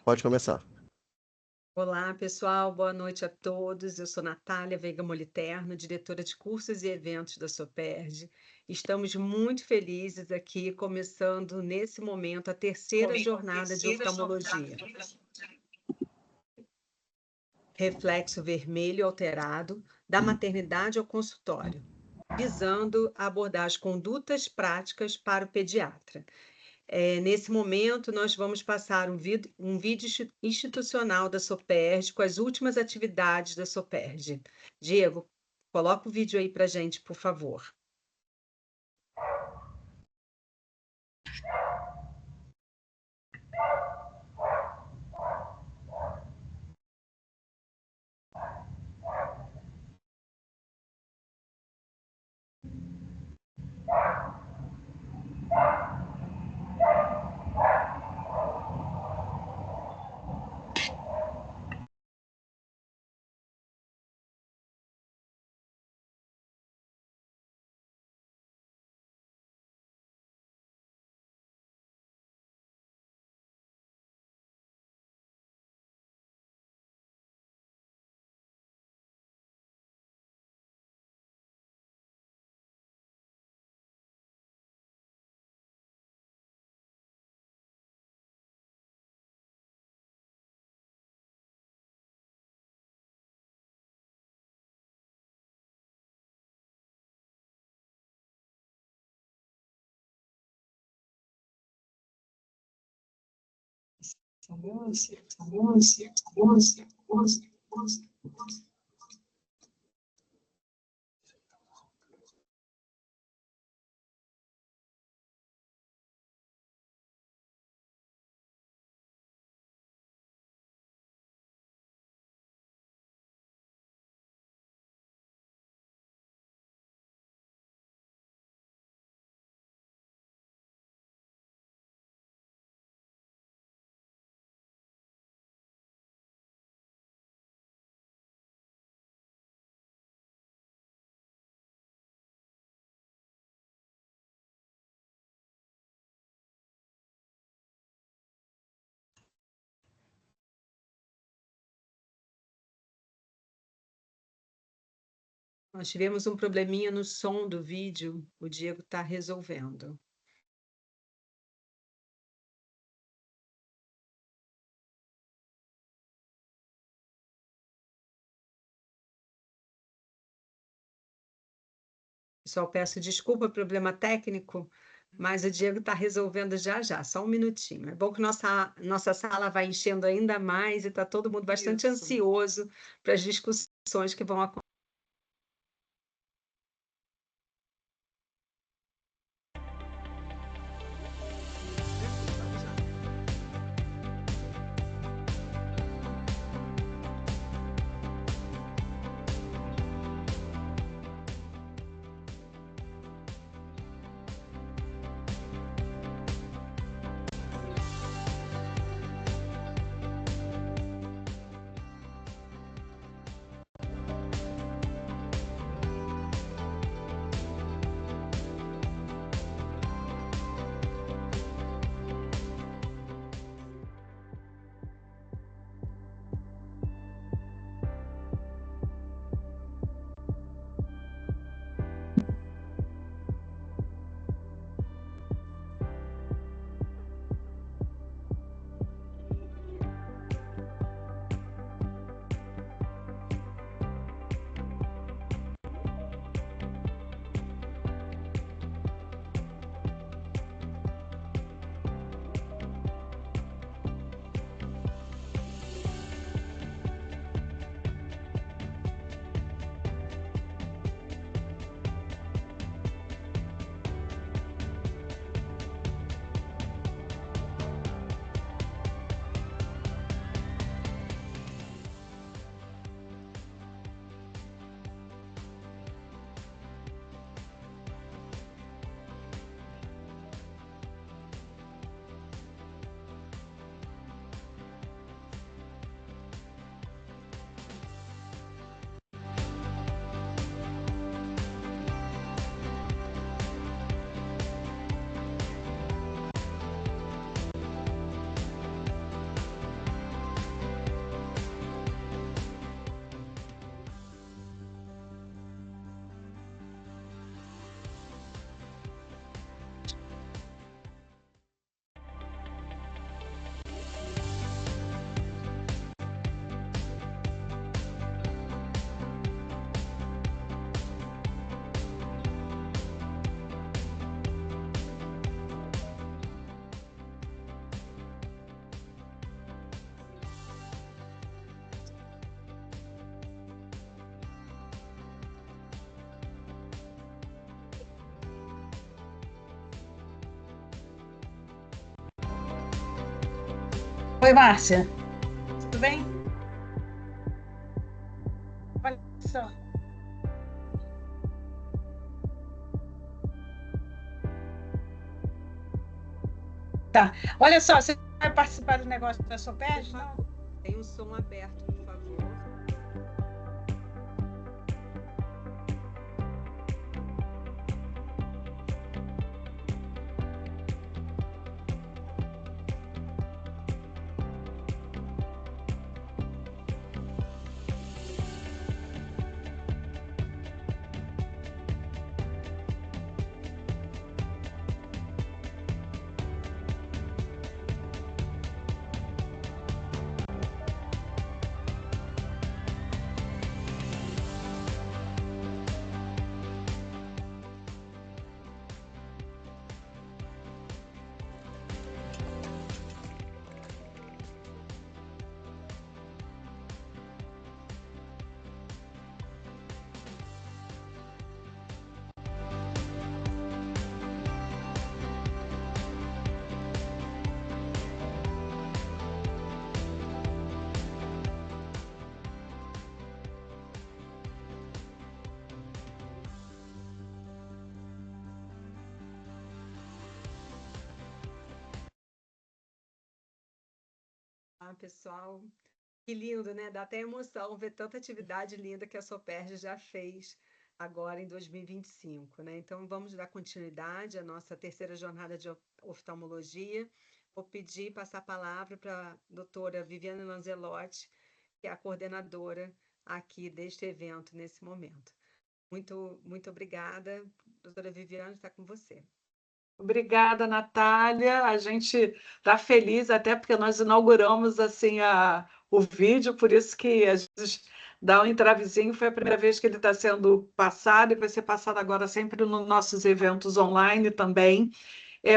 pode começar. Olá, pessoal, boa noite a todos. Eu sou Natália Veiga Moliterno, diretora de cursos e eventos da Soperj. Estamos muito felizes aqui, começando nesse momento a terceira jornada de oftalmologia. Reflexo vermelho alterado, da maternidade ao consultório, visando abordar as condutas práticas para o pediatra. Nesse momento, nós vamos passar um vídeo institucional da Soperj com as últimas atividades da Soperj. Diego, coloca o vídeo aí para a gente, por favor. Nós tivemos um probleminha no som do vídeo, o Diego está resolvendo. Pessoal, peço desculpa, problema técnico, mas o Diego está resolvendo já já, só um minutinho. É bom que nossa sala vai enchendo ainda mais e está todo mundo bastante ansioso para as discussões que vão acontecer. Oi, Márcia. Tudo bem? Olha só. Tá. Olha só, você vai participar do negócio da Por Soped, não? favor, tem o som aberto, por favor. Ah, pessoal, que lindo, né? Dá até emoção ver tanta atividade linda que a Soperj já fez agora em 2025, né? Então, vamos dar continuidade à nossa terceira jornada de oftalmologia. Vou pedir, passar a palavra para a doutora Viviane Lanzelotti, que é a coordenadora aqui deste evento nesse momento. Muito obrigada. Doutora Viviane, está com você. Obrigada, Natália. A gente está feliz, até porque nós inauguramos assim o vídeo, por isso que a gente dá um entravezinho. Foi a primeira vez que ele está sendo passado e vai ser passado agora sempre nos nossos eventos online também.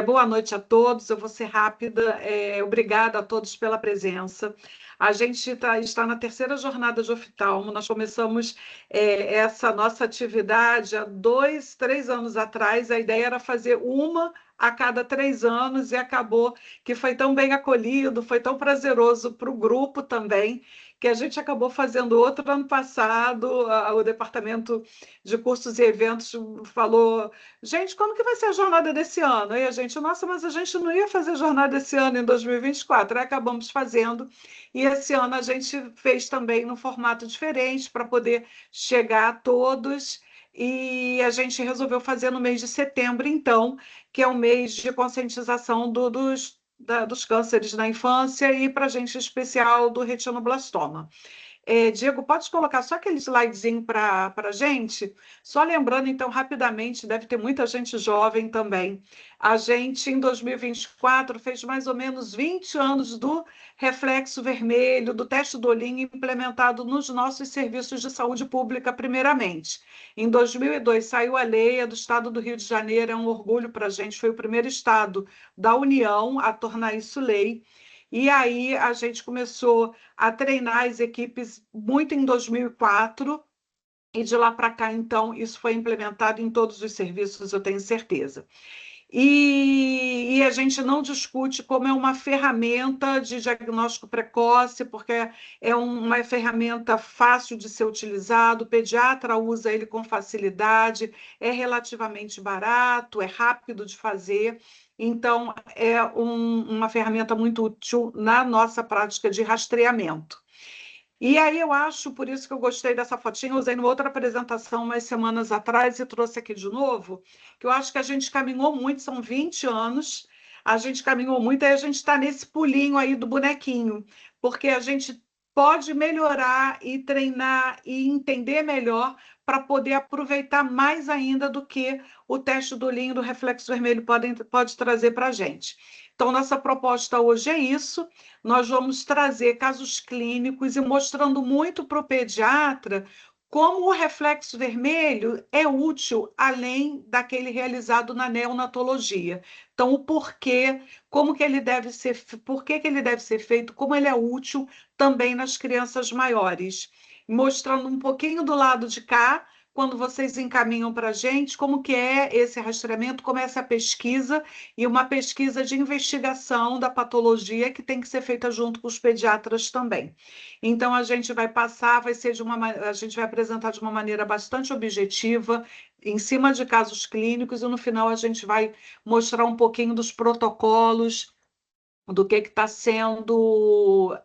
Boa noite a todos, eu vou ser rápida. Obrigada a todos pela presença. A gente está na terceira jornada de oftalmo. Nós começamos essa nossa atividade há 2, 3 anos atrás. A ideia era fazer uma a cada 3 anos e acabou que foi tão bem acolhido, foi tão prazeroso para o grupo também, que a gente acabou fazendo outro ano passado. O departamento de cursos e eventos falou: gente, como que vai ser a jornada desse ano? Aí a gente, nossa, mas a gente não ia fazer jornada esse ano em 2024. Aí acabamos fazendo. E esse ano a gente fez também num formato diferente para poder chegar a todos. E a gente resolveu fazer no mês de setembro, então, que é o mês de conscientização dos cânceres na infância e, para a gente, especial do retinoblastoma. Diego, pode colocar só aquele slidezinho para a gente? Só lembrando, então, rapidamente, deve ter muita gente jovem também. A gente, em 2024, fez mais ou menos 20 anos do reflexo vermelho, do teste do olhinho implementado nos nossos serviços de saúde pública, primeiramente. Em 2002, saiu a lei, é do estado do Rio de Janeiro, é um orgulho para a gente, foi o primeiro estado da União a tornar isso lei. E aí a gente começou a treinar as equipes muito em 2004, e de lá para cá, então, isso foi implementado em todos os serviços, eu tenho certeza. E a gente não discute como é uma ferramenta de diagnóstico precoce, porque é uma ferramenta fácil de ser utilizado, o pediatra usa ele com facilidade, é relativamente barato, é rápido de fazer, então é uma ferramenta muito útil na nossa prática de rastreamento. E aí eu acho, por isso que eu gostei dessa fotinha, eu usei numa outra apresentação umas semanas atrás e trouxe aqui de novo, que eu acho que a gente caminhou muito, são 20 anos, a gente caminhou muito, aí a gente está nesse pulinho aí do bonequinho, porque a gente pode melhorar e treinar e entender melhor para poder aproveitar mais ainda do que o teste do olhinho do reflexo vermelho pode trazer para a gente. Então, nossa proposta hoje é isso. Nós vamos trazer casos clínicos e mostrando muito para o pediatra como o reflexo vermelho é útil além daquele realizado na neonatologia. Então, o porquê, como que ele deve ser, por que ele deve ser feito, como ele é útil também nas crianças maiores. Mostrando um pouquinho do lado de cá, quando vocês encaminham para a gente, como que é esse rastreamento, como é essa pesquisa, e uma pesquisa de investigação da patologia que tem que ser feita junto com os pediatras também. Então, a gente vai passar, a gente vai apresentar de uma maneira bastante objetiva, em cima de casos clínicos, e no final a gente vai mostrar um pouquinho dos protocolos, do que está sendo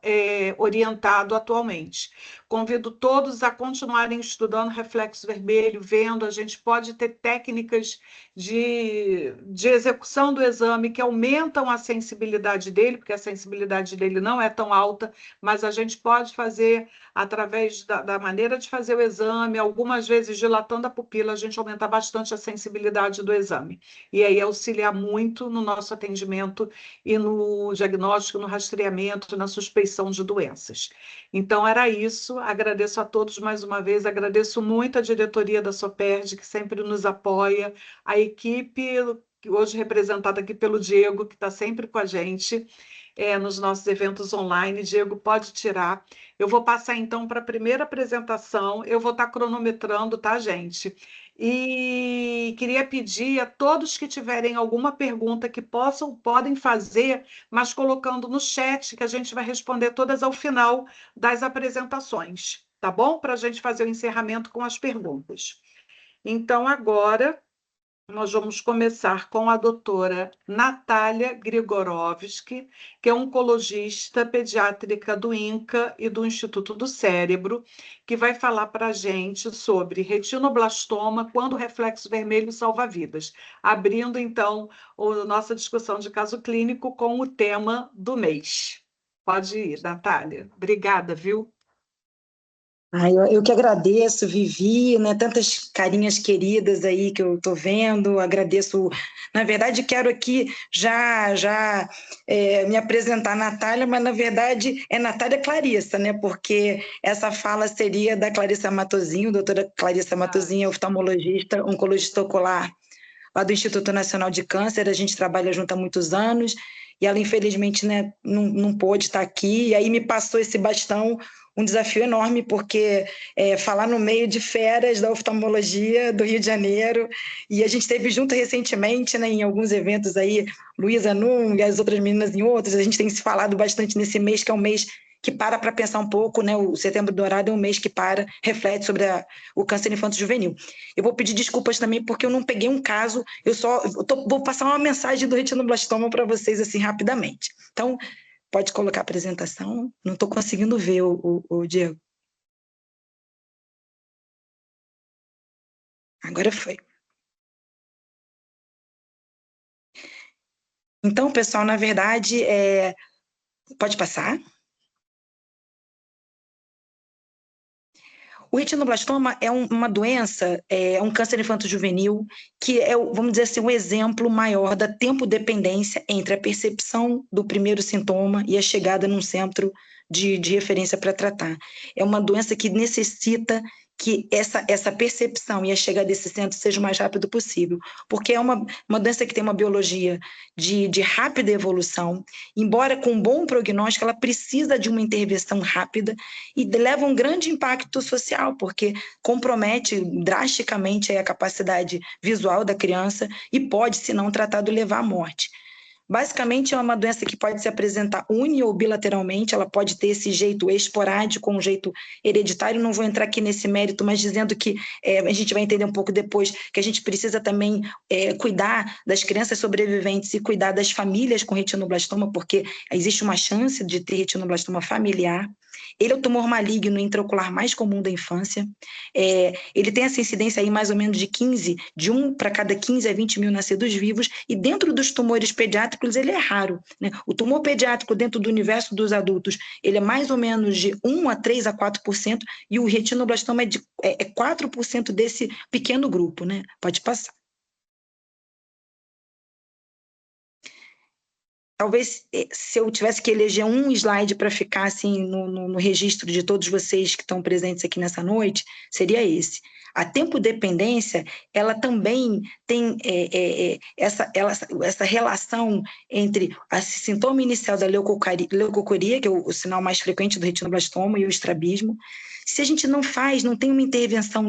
orientado atualmente. Convido todos a continuarem estudando reflexo vermelho, vendo, a gente pode ter técnicas de execução do exame que aumentam a sensibilidade dele, porque a sensibilidade dele não é tão alta, mas a gente pode fazer através da maneira de fazer o exame, algumas vezes dilatando a pupila, a gente aumenta bastante a sensibilidade do exame. E aí auxilia muito no nosso atendimento e no diagnóstico, no rastreamento, na suspeição de doenças. Então, era isso. Agradeço a todos mais uma vez, agradeço muito a diretoria da Soperd, que sempre nos apoia, a equipe, hoje representada aqui pelo Diego, que está sempre com a gente nos nossos eventos online. Diego, pode tirar. Eu vou passar, então, para a primeira apresentação. Eu vou estar cronometrando, tá, gente? E queria pedir a todos que tiverem alguma pergunta que podem fazer, mas colocando no chat, que a gente vai responder todas ao final das apresentações, tá bom? Para a gente fazer o encerramento com as perguntas. Então, agora, nós vamos começar com a doutora Natália Grigorovski, que é oncologista pediátrica do INCA e do Instituto do Cérebro, que vai falar para a gente sobre retinoblastoma, quando o reflexo vermelho salva vidas. Abrindo, então, a nossa discussão de caso clínico com o tema do mês. Pode ir, Natália. Obrigada, viu? Eu que agradeço, Vivi, né? Tantas carinhas queridas aí que eu estou vendo, agradeço. Na verdade, quero aqui já me apresentar a Natália, mas na verdade é Natália Clarissa, né? Porque essa fala seria da Clarissa Matosinho, doutora Clarissa Matosinho, oftalmologista, oncologista ocular lá do Instituto Nacional de Câncer. A gente trabalha junto há muitos anos e ela, infelizmente, né, não pôde estar aqui, e aí me passou esse bastão, um desafio enorme, porque falar no meio de feras da oftalmologia do Rio de Janeiro, e a gente esteve junto recentemente, né, em alguns eventos aí, Luísa Num e as outras meninas em outros, a gente tem se falado bastante nesse mês, que é um mês que para pensar um pouco, né? O Setembro Dourado é um mês que reflete sobre o câncer infanto-juvenil. Eu vou pedir desculpas também, porque eu não peguei um caso, vou passar uma mensagem do retinoblastoma para vocês, assim, rapidamente. Então, pode colocar a apresentação. Não estou conseguindo ver o Diego. Agora foi. Então, pessoal, na verdade, pode passar. O retinoblastoma é uma doença, um câncer infanto-juvenil, que é, vamos dizer assim, um exemplo maior da tempo-dependência entre a percepção do primeiro sintoma e a chegada num centro de referência para tratar. É uma doença que necessita que essa percepção e a chegada desse centro seja o mais rápido possível, porque é uma doença que tem uma biologia de rápida evolução, embora com um bom prognóstico, ela precisa de uma intervenção rápida e leva um grande impacto social, porque compromete drasticamente a capacidade visual da criança e pode, se não tratado, levar à morte. Basicamente, é uma doença que pode se apresentar uni ou bilateralmente, ela pode ter esse jeito esporádico, um jeito hereditário. Não vou entrar aqui nesse mérito, mas dizendo que a gente vai entender um pouco depois que a gente precisa também cuidar das crianças sobreviventes e cuidar das famílias com retinoblastoma, porque existe uma chance de ter retinoblastoma familiar. Ele é o tumor maligno intraocular mais comum da infância. Ele tem essa incidência aí mais ou menos de 1 para cada 15 a 20 mil nascidos vivos, e dentro dos tumores pediátricos ele é raro, né? O tumor pediátrico dentro do universo dos adultos, ele é mais ou menos de 1 a 3 a 4%, e o retinoblastoma é 4% desse pequeno grupo, né? Pode passar. Talvez, se eu tivesse que eleger um slide para ficar assim no registro de todos vocês que estão presentes aqui nessa noite, seria esse. A tempo-dependência, ela também tem essa relação entre o sintoma inicial da leucocoria, que é o sinal mais frequente do retinoblastoma, e o estrabismo. Se a gente não tem uma intervenção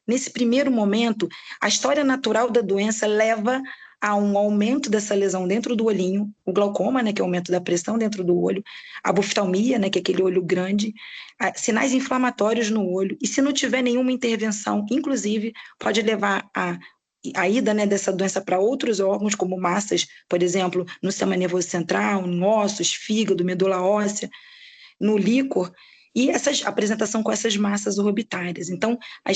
nesse primeiro momento, a história natural da doença leva a um aumento dessa lesão dentro do olhinho, o glaucoma, né, que é o aumento da pressão dentro do olho, a boftalmia, né, que é aquele olho grande, sinais inflamatórios no olho, e se não tiver nenhuma intervenção, inclusive, pode levar a ida, né, dessa doença para outros órgãos, como massas, por exemplo, no sistema nervoso central, em ossos, fígado, medula óssea, no líquor, e essa apresentação com essas massas orbitárias. Então, a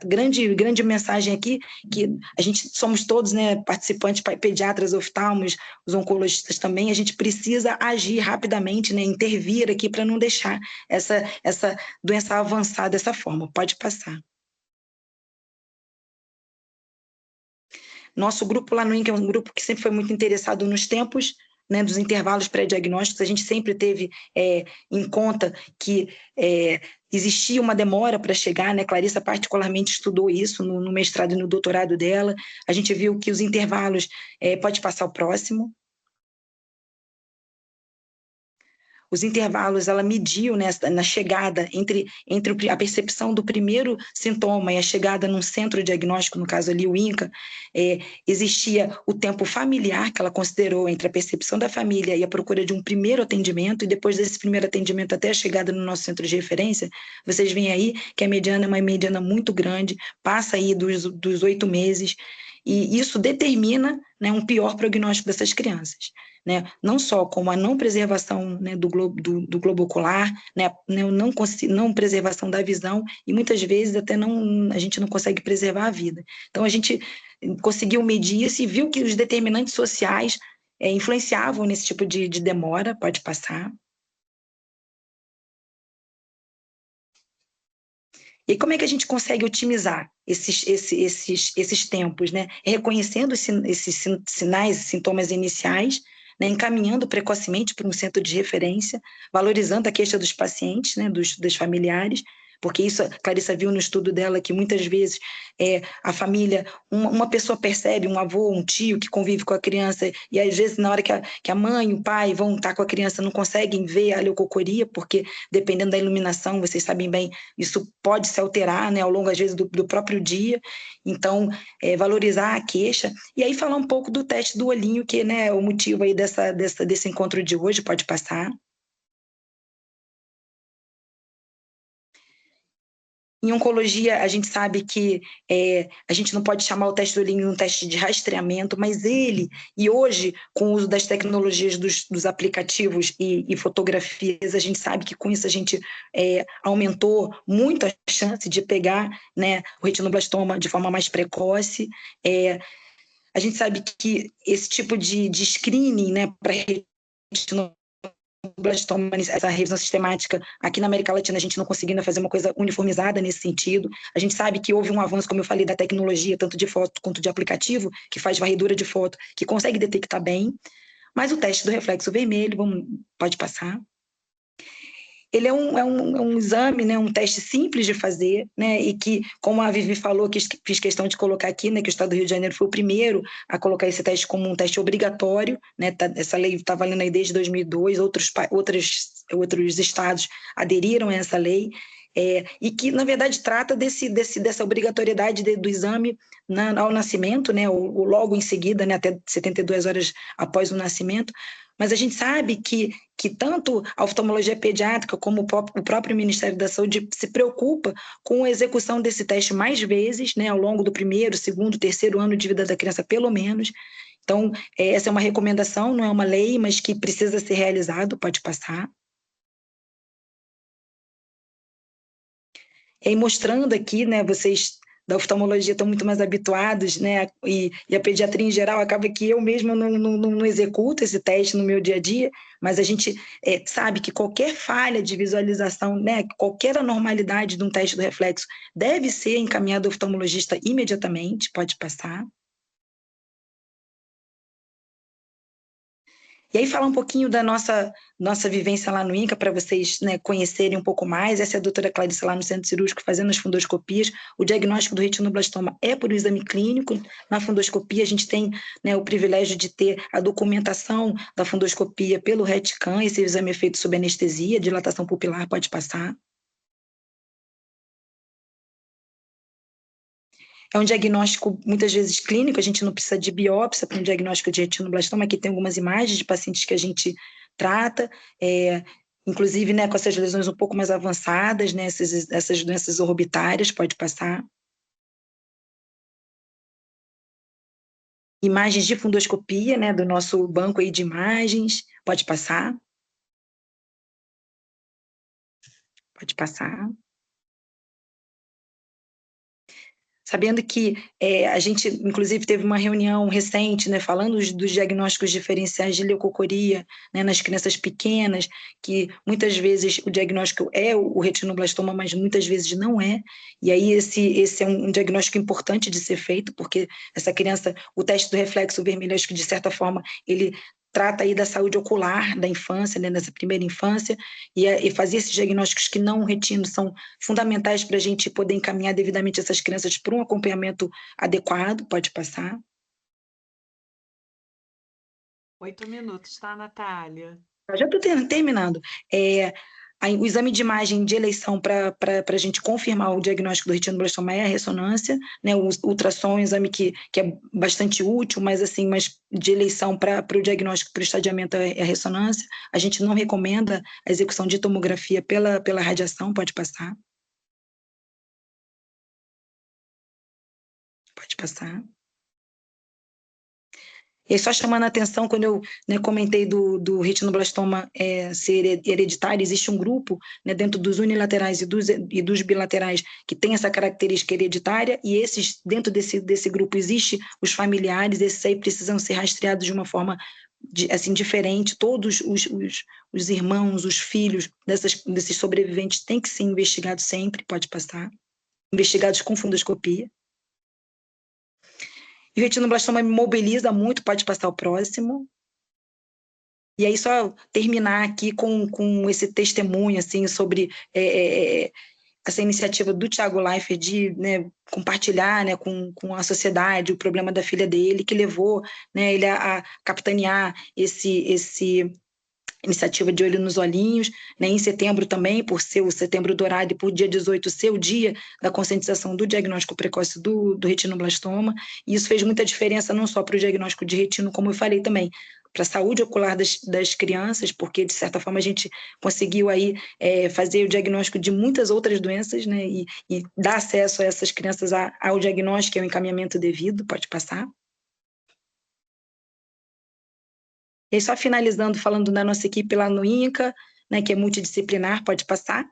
grande mensagem aqui, que a gente somos todos, né, participantes, pediatras, oftalmos, os oncologistas também, a gente precisa agir rapidamente, né, intervir aqui para não deixar essa doença avançar dessa forma. Pode passar. Nosso grupo lá no INCA é um grupo que sempre foi muito interessado nos tempos, né, dos intervalos pré-diagnósticos. A gente sempre teve em conta que existia uma demora para chegar, né? Clarissa particularmente estudou isso no mestrado e no doutorado dela. A gente viu que os intervalos, pode passar o próximo. Os intervalos, ela mediu, né, na chegada entre a percepção do primeiro sintoma e a chegada num centro diagnóstico, no caso ali o INCA, existia o tempo familiar que ela considerou entre a percepção da família e a procura de um primeiro atendimento, e depois desse primeiro atendimento até a chegada no nosso centro de referência, vocês veem aí que a mediana é uma mediana muito grande, passa aí dos 8 meses, e isso determina, né, um pior prognóstico dessas crianças. Né, não só como a não preservação, né, do globo ocular, né, não preservação da visão, e muitas vezes até a gente não consegue preservar a vida. Então, a gente conseguiu medir isso e viu que os determinantes sociais influenciavam nesse tipo de demora. Pode passar. E como é que a gente consegue otimizar esses tempos, né? Reconhecendo esses sinais e sintomas iniciais, né, encaminhando precocemente para um centro de referência, valorizando a queixa dos pacientes, né, dos familiares, porque isso a Clarissa viu no estudo dela, que muitas vezes a família, uma pessoa percebe, um avô, um tio que convive com a criança, e às vezes na hora que a mãe, o pai vão estar com a criança, não conseguem ver a leucocoria, porque dependendo da iluminação, vocês sabem bem, isso pode se alterar, né, ao longo, às vezes, do próprio dia. Então, valorizar a queixa, e aí falar um pouco do teste do olhinho, que, né, é o motivo aí desse encontro de hoje. Pode passar. Em oncologia, a gente sabe que a gente não pode chamar o teste do olhinho um teste de rastreamento, mas e hoje, com o uso das tecnologias dos aplicativos e fotografias, a gente sabe que com isso a gente aumentou muito a chance de pegar, né, o retinoblastoma de forma mais precoce. A gente sabe que esse tipo de screening, né, para retinoblastoma, essa revisão sistemática, aqui na América Latina a gente não conseguindo fazer uma coisa uniformizada nesse sentido. A gente sabe que houve um avanço, como eu falei, da tecnologia, tanto de foto quanto de aplicativo, que faz varredura de foto, que consegue detectar bem, mas o teste do reflexo vermelho, pode passar. Ele é um exame, né, um teste simples de fazer, né, e que, como a Vivi falou, que fiz questão de colocar aqui, né, que o Estado do Rio de Janeiro foi o primeiro a colocar esse teste como um teste obrigatório, né, essa lei está valendo aí desde 2002, outros estados aderiram a essa lei, e que, na verdade, trata dessa obrigatoriedade do exame ao nascimento, né, ou logo em seguida, né, até 72 horas após o nascimento. Mas a gente sabe que tanto a oftalmologia pediátrica como o próprio Ministério da Saúde se preocupa com a execução desse teste mais vezes, né, ao longo do primeiro, segundo, terceiro ano de vida da criança, pelo menos. Então, essa é uma recomendação, não é uma lei, mas que precisa ser realizado. Pode passar. E mostrando aqui, né, vocês da oftalmologia estão muito mais habituados, né, e a pediatria em geral, acaba que eu mesma não executo esse teste no meu dia a dia, mas a gente sabe que qualquer falha de visualização, né, qualquer anormalidade de um teste do reflexo deve ser encaminhado ao oftalmologista imediatamente. Pode passar. E aí falar um pouquinho da nossa vivência lá no INCA, para vocês, né, conhecerem um pouco mais. Essa é a doutora Clarissa lá no Centro Cirúrgico fazendo as fundoscopias. O diagnóstico do retinoblastoma é por exame clínico. Na fundoscopia a gente tem, né, o privilégio de ter a documentação da fundoscopia pelo RET-CAM. Esse exame é feito sob anestesia, dilatação pupilar. Pode passar. É um diagnóstico, muitas vezes, clínico, a gente não precisa de biópsia para um diagnóstico de retinoblastoma. Aqui tem algumas imagens de pacientes que a gente trata, inclusive, né, com essas lesões um pouco mais avançadas, né, essas doenças orbitárias, pode passar. Imagens de fundoscopia, né, do nosso banco aí de imagens, pode passar. Pode passar. Sabendo que a gente, inclusive, teve uma reunião recente, né, falando dos diagnósticos diferenciais de leucocoria, né, nas crianças pequenas, que muitas vezes o diagnóstico é o retinoblastoma, mas muitas vezes não é, e aí esse é um diagnóstico importante de ser feito, porque essa criança, o teste do reflexo vermelho, acho que de certa forma ele trata aí da saúde ocular da infância, né, nessa primeira infância, e fazer esses diagnósticos que não retino são fundamentais para a gente poder encaminhar devidamente essas crianças para um acompanhamento adequado. Pode passar. 8 minutos, tá, Natália? Eu já estou terminando. O exame de imagem de eleição para a gente confirmar o diagnóstico do retinoblastoma é a ressonância, né? O ultrassom é um exame que é bastante útil, mas de eleição para o diagnóstico, para o estadiamento é a ressonância. A gente não recomenda a execução de tomografia pela radiação. Pode passar. Pode passar. E aí, só chamando a atenção, quando eu, né, comentei do retinoblastoma ser hereditário, existe um grupo, né, dentro dos unilaterais e dos bilaterais que tem essa característica hereditária, e dentro desse grupo existe os familiares, esses aí precisam ser rastreados de uma forma diferente. Todos os irmãos, os filhos desses sobreviventes têm que ser investigados sempre. Pode passar. Investigados com fundoscopia. E o retinoblastoma me mobiliza muito, pode passar o próximo. E aí, só terminar aqui com esse testemunho, assim, sobre essa iniciativa do Thiago Leifert de, né, compartilhar, né, com a sociedade o problema da filha dele, que levou, né, ele a capitanear esse iniciativa de Olho nos Olhinhos, né, em setembro também, por ser o Setembro Dourado e por dia 18 ser o dia da conscientização do diagnóstico precoce do retinoblastoma, e isso fez muita diferença não só para o diagnóstico de retino, como eu falei também, para a saúde ocular das crianças, porque, de certa forma, a gente conseguiu aí fazer o diagnóstico de muitas outras doenças, né, e dar acesso a essas crianças ao diagnóstico e ao encaminhamento devido. Pode passar. E aí, só finalizando, falando da nossa equipe lá no INCA, né, que é multidisciplinar, pode passar.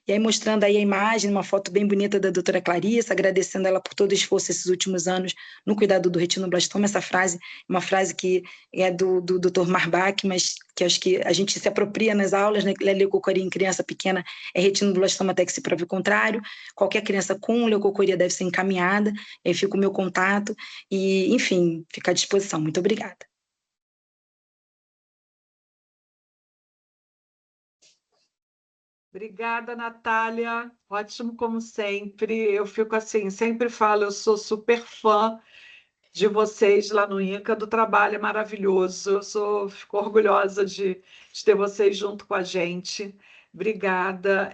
E aí, mostrando aí a imagem, uma foto bem bonita da doutora Clarissa, agradecendo ela por todo o esforço esses últimos anos no cuidado do retinoblastoma. Essa frase é uma frase que é do Dr. Marbach, mas que acho que a gente se apropria nas aulas, né? Leucocoria em criança pequena é retinoblastoma até que se prove o contrário. Qualquer criança com leucocoria deve ser encaminhada. Aí fica o meu contato e, enfim, fica à disposição. Muito obrigada. Obrigada, Natália. Ótimo como sempre. Eu fico assim, sempre falo, eu sou super fã de vocês lá no INCA, do trabalho é maravilhoso. Fico orgulhosa de ter vocês junto com a gente. Obrigada.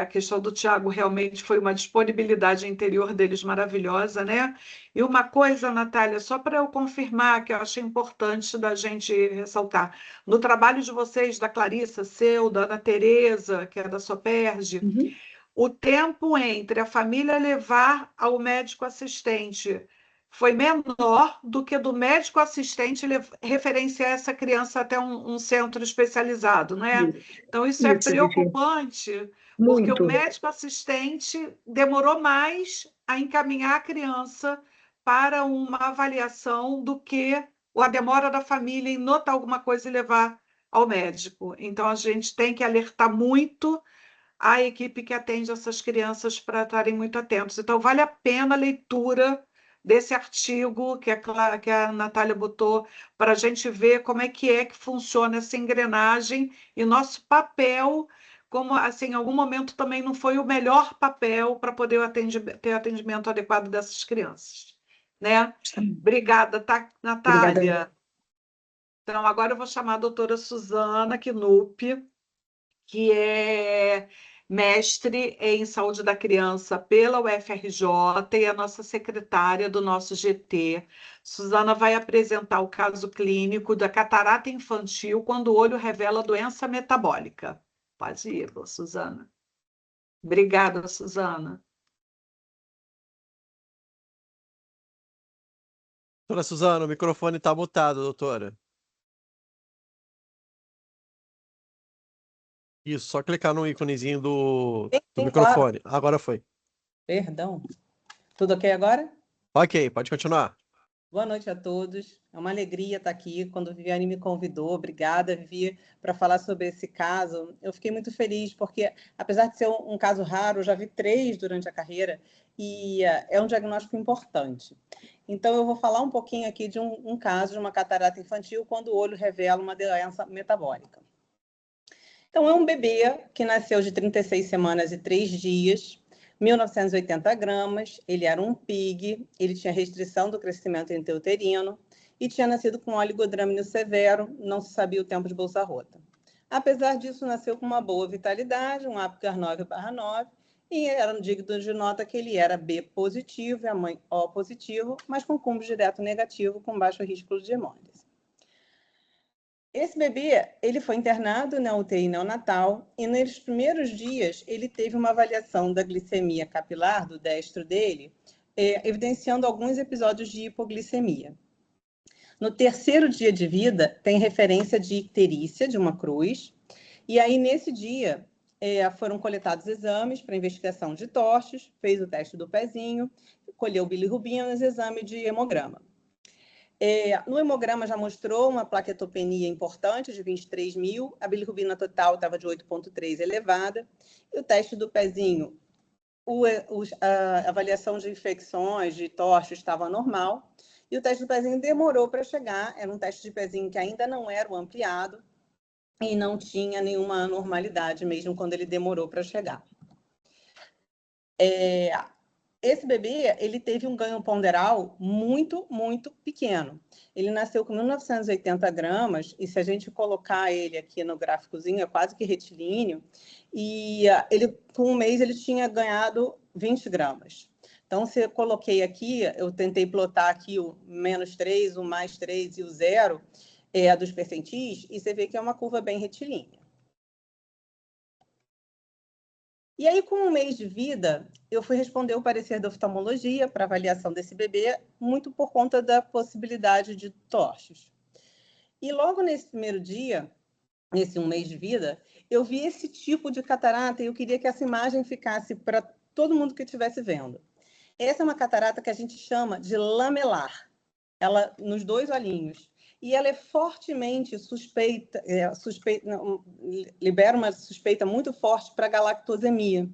A questão do Tiago realmente foi uma disponibilidade interior deles maravilhosa, né? E uma coisa, Natália, só para eu confirmar, que eu acho importante da gente ressaltar, no trabalho de vocês, da Clarissa, seu, da Ana Tereza, que é da Soperge, o tempo entre a família levar ao médico assistente foi menor do que do médico assistente referenciar essa criança até um centro especializado, não é? Então, isso é preocupante, porque o médico assistente demorou mais a encaminhar a criança para uma avaliação do que a demora da família em notar alguma coisa e levar ao médico. Então, a gente tem que alertar muito a equipe que atende essas crianças para estarem muito atentos. Então, vale a pena a leitura desse artigo que a Natália botou, para a gente ver como é que funciona essa engrenagem e nosso papel, como assim, em algum momento também não foi o melhor papel para poder ter atendimento adequado dessas crianças. Né? Obrigada, tá, Natália? Obrigada. Então, agora eu vou chamar a doutora Suzana Knupp, que é mestre em saúde da criança pela UFRJ e a nossa secretária do nosso GT. Suzana vai apresentar o caso clínico da catarata infantil quando o olho revela doença metabólica. Pode ir, Suzana. Obrigada, Suzana. Doutora Suzana, o microfone está mutado, doutora. Isso, só clicar no íconezinho do Sim, microfone. claro. Agora foi. Perdão. Tudo ok agora? Ok, pode continuar. Boa noite a todos. É uma alegria estar aqui. Quando a Viviane me convidou, obrigada, Vivi, para falar sobre esse caso. Eu fiquei muito feliz, porque, apesar de ser um caso raro, eu já vi 3 durante a carreira, e é um diagnóstico importante. Então, eu vou falar um pouquinho aqui de um caso de uma catarata infantil, quando o olho revela uma doença metabólica. Então, é um bebê que nasceu de 36 semanas e 3 dias, 1.980 gramas, ele era um PIG, ele tinha restrição do crescimento intrauterino e tinha nascido com oligodrâmino severo, não se sabia o tempo de bolsa rota. Apesar disso, nasceu com uma boa vitalidade, um Apgar 9/9, e era digno de nota que ele era B positivo e a mãe O positivo, mas com cúmbio direto negativo, com baixo risco de hemólise. Esse bebê, ele foi internado na UTI neonatal e nos primeiros dias ele teve uma avaliação da glicemia capilar do destro dele, evidenciando alguns episódios de hipoglicemia. No terceiro dia de vida, tem referência de icterícia de uma cruz, e aí nesse dia foram coletados exames para investigação de toches, fez o teste do pezinho, colheu bilirrubina e exame de hemograma. No hemograma já mostrou uma plaquetopenia importante de 23.000, a bilirrubina total estava de 8,3 elevada, e o teste do pezinho, a avaliação de infecções, de torches estava normal, e o teste do pezinho demorou para chegar, era um teste de pezinho que ainda não era o ampliado, e não tinha nenhuma anormalidade, mesmo quando ele demorou para chegar. Esse bebê, ele teve um ganho ponderal muito, muito pequeno. Ele nasceu com 1.980 gramas, e se a gente colocar ele aqui no gráficozinho, é quase que retilíneo, e ele, com um mês ele tinha ganhado 20 gramas. Então, se eu coloquei aqui, eu tentei plotar aqui o -3, o +3 e o 0 dos percentis, e você vê que é uma curva bem retilínea. E aí, com um mês de vida, eu fui responder o parecer da oftalmologia para avaliação desse bebê, muito por conta da possibilidade de torches. E logo nesse primeiro dia, nesse um mês de vida, eu vi esse tipo de catarata e eu queria que essa imagem ficasse para todo mundo que estivesse vendo. Essa é uma catarata que a gente chama de lamelar, ela nos 2 olhinhos. E ela é fortemente suspeita, libera uma suspeita muito forte para galactosemia.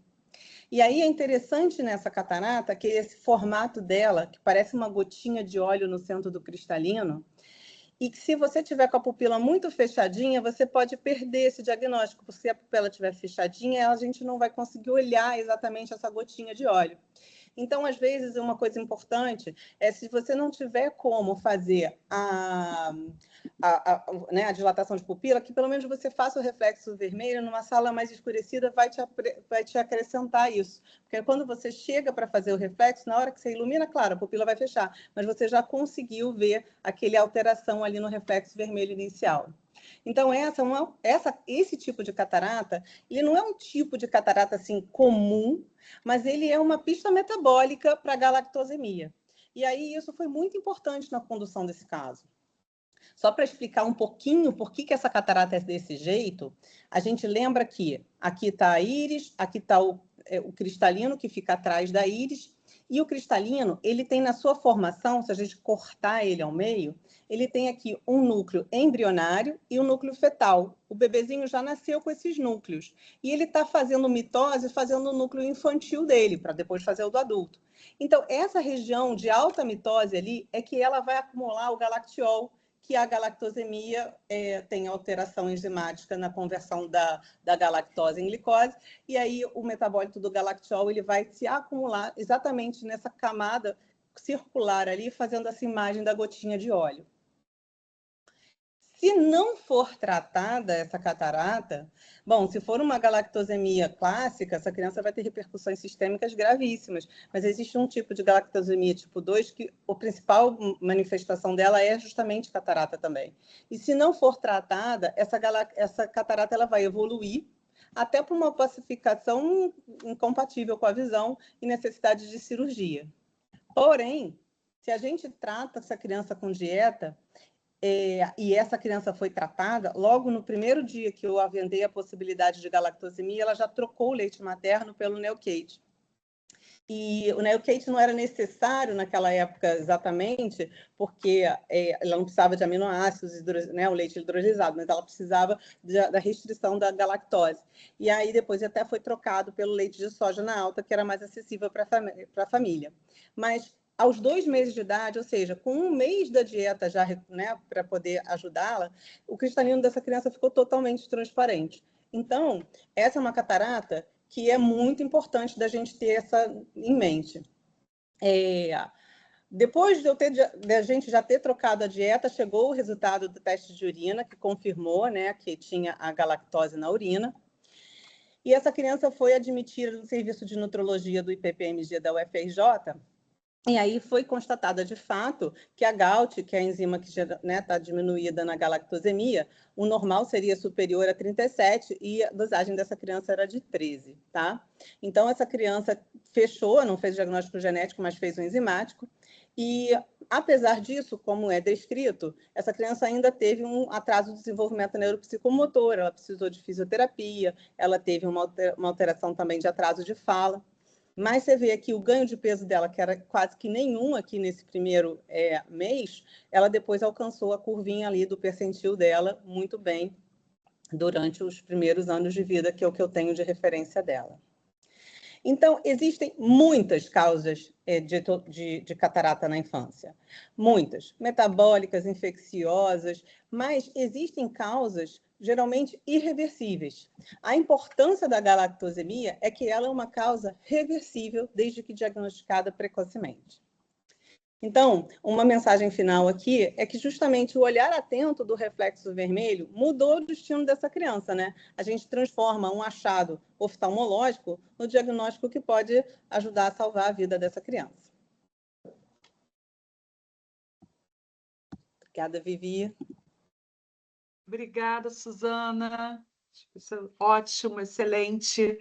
E aí é interessante nessa catarata que esse formato dela, que parece uma gotinha de óleo no centro do cristalino, e que se você tiver com a pupila muito fechadinha, você pode perder esse diagnóstico, porque se a pupila estiver fechadinha, a gente não vai conseguir olhar exatamente essa gotinha de óleo. Então, às vezes, uma coisa importante é, se você não tiver como fazer a dilatação de pupila, que pelo menos você faça o reflexo vermelho numa sala mais escurecida, vai te acrescentar isso. Porque quando você chega para fazer o reflexo, na hora que você ilumina, claro, a pupila vai fechar, mas você já conseguiu ver aquele alteração ali no reflexo vermelho inicial. Então, esse tipo de catarata, ele não é um tipo de catarata assim comum, mas ele é uma pista metabólica para galactosemia. E aí isso foi muito importante na condução desse caso. Só para explicar um pouquinho por que essa catarata é desse jeito, a gente lembra que aqui está a íris, aqui está o cristalino que fica atrás da íris, e o cristalino, ele tem na sua formação, se a gente cortar ele ao meio, ele tem aqui um núcleo embrionário e um núcleo fetal. O bebezinho já nasceu com esses núcleos. E ele está fazendo mitose, fazendo o núcleo infantil dele, para depois fazer o do adulto. Então, essa região de alta mitose ali é que ela vai acumular o galactiol, que a galactosemia tem alteração enzimática na conversão da galactose em glicose, e aí o metabólito do galactiol ele vai se acumular exatamente nessa camada circular ali, fazendo essa imagem da gotinha de óleo. Se não for tratada essa catarata, bom, se for uma galactosemia clássica, essa criança vai ter repercussões sistêmicas gravíssimas, mas existe um tipo de galactosemia tipo 2 que a principal manifestação dela é justamente catarata também. E se não for tratada, essa catarata ela vai evoluir até para uma pacificação incompatível com a visão e necessidade de cirurgia. Porém, se a gente trata essa criança com dieta, e essa criança foi tratada, logo no primeiro dia que eu aventei a possibilidade de galactosemia, ela já trocou o leite materno pelo Neocate. E o Neocate não era necessário naquela época exatamente, porque ela não precisava de aminoácidos, né, o leite hidrolisado, mas ela precisava da restrição da galactose. E aí depois até foi trocado pelo leite de soja na alta, que era mais acessível para a família. Mas aos 2 meses de idade, ou seja, com 1 mês da dieta já, né, para poder ajudá-la, o cristalino dessa criança ficou totalmente transparente. Então, essa é uma catarata que é muito importante da gente ter essa em mente. Depois de a gente já ter trocado a dieta, chegou o resultado do teste de urina, que confirmou, né, que tinha a galactose na urina. E essa criança foi admitida no serviço de nutrologia do IPPMG da UFRJ, e aí foi constatada de fato que a GALT, que é a enzima que está diminuída na galactosemia, o normal seria superior a 37 e a dosagem dessa criança era de 13, tá? Então, essa criança fechou, não fez diagnóstico genético, mas fez o enzimático. E, apesar disso, como é descrito, essa criança ainda teve um atraso de desenvolvimento neuropsicomotor, ela precisou de fisioterapia, ela teve uma alteração também de atraso de fala. Mas você vê aqui o ganho de peso dela, que era quase que nenhum aqui nesse primeiro mês, ela depois alcançou a curvinha ali do percentil dela muito bem durante os primeiros anos de vida, que é o que eu tenho de referência dela. Então, existem muitas causas de catarata na infância. Muitas. Metabólicas, infecciosas, mas existem causas geralmente irreversíveis. A importância da galactosemia é que ela é uma causa reversível desde que diagnosticada precocemente. Então, uma mensagem final aqui é que justamente o olhar atento do reflexo vermelho mudou o destino dessa criança, né? A gente transforma um achado oftalmológico no diagnóstico que pode ajudar a salvar a vida dessa criança. Obrigada, Vivi. Obrigada, Suzana. Isso é ótimo, excelente.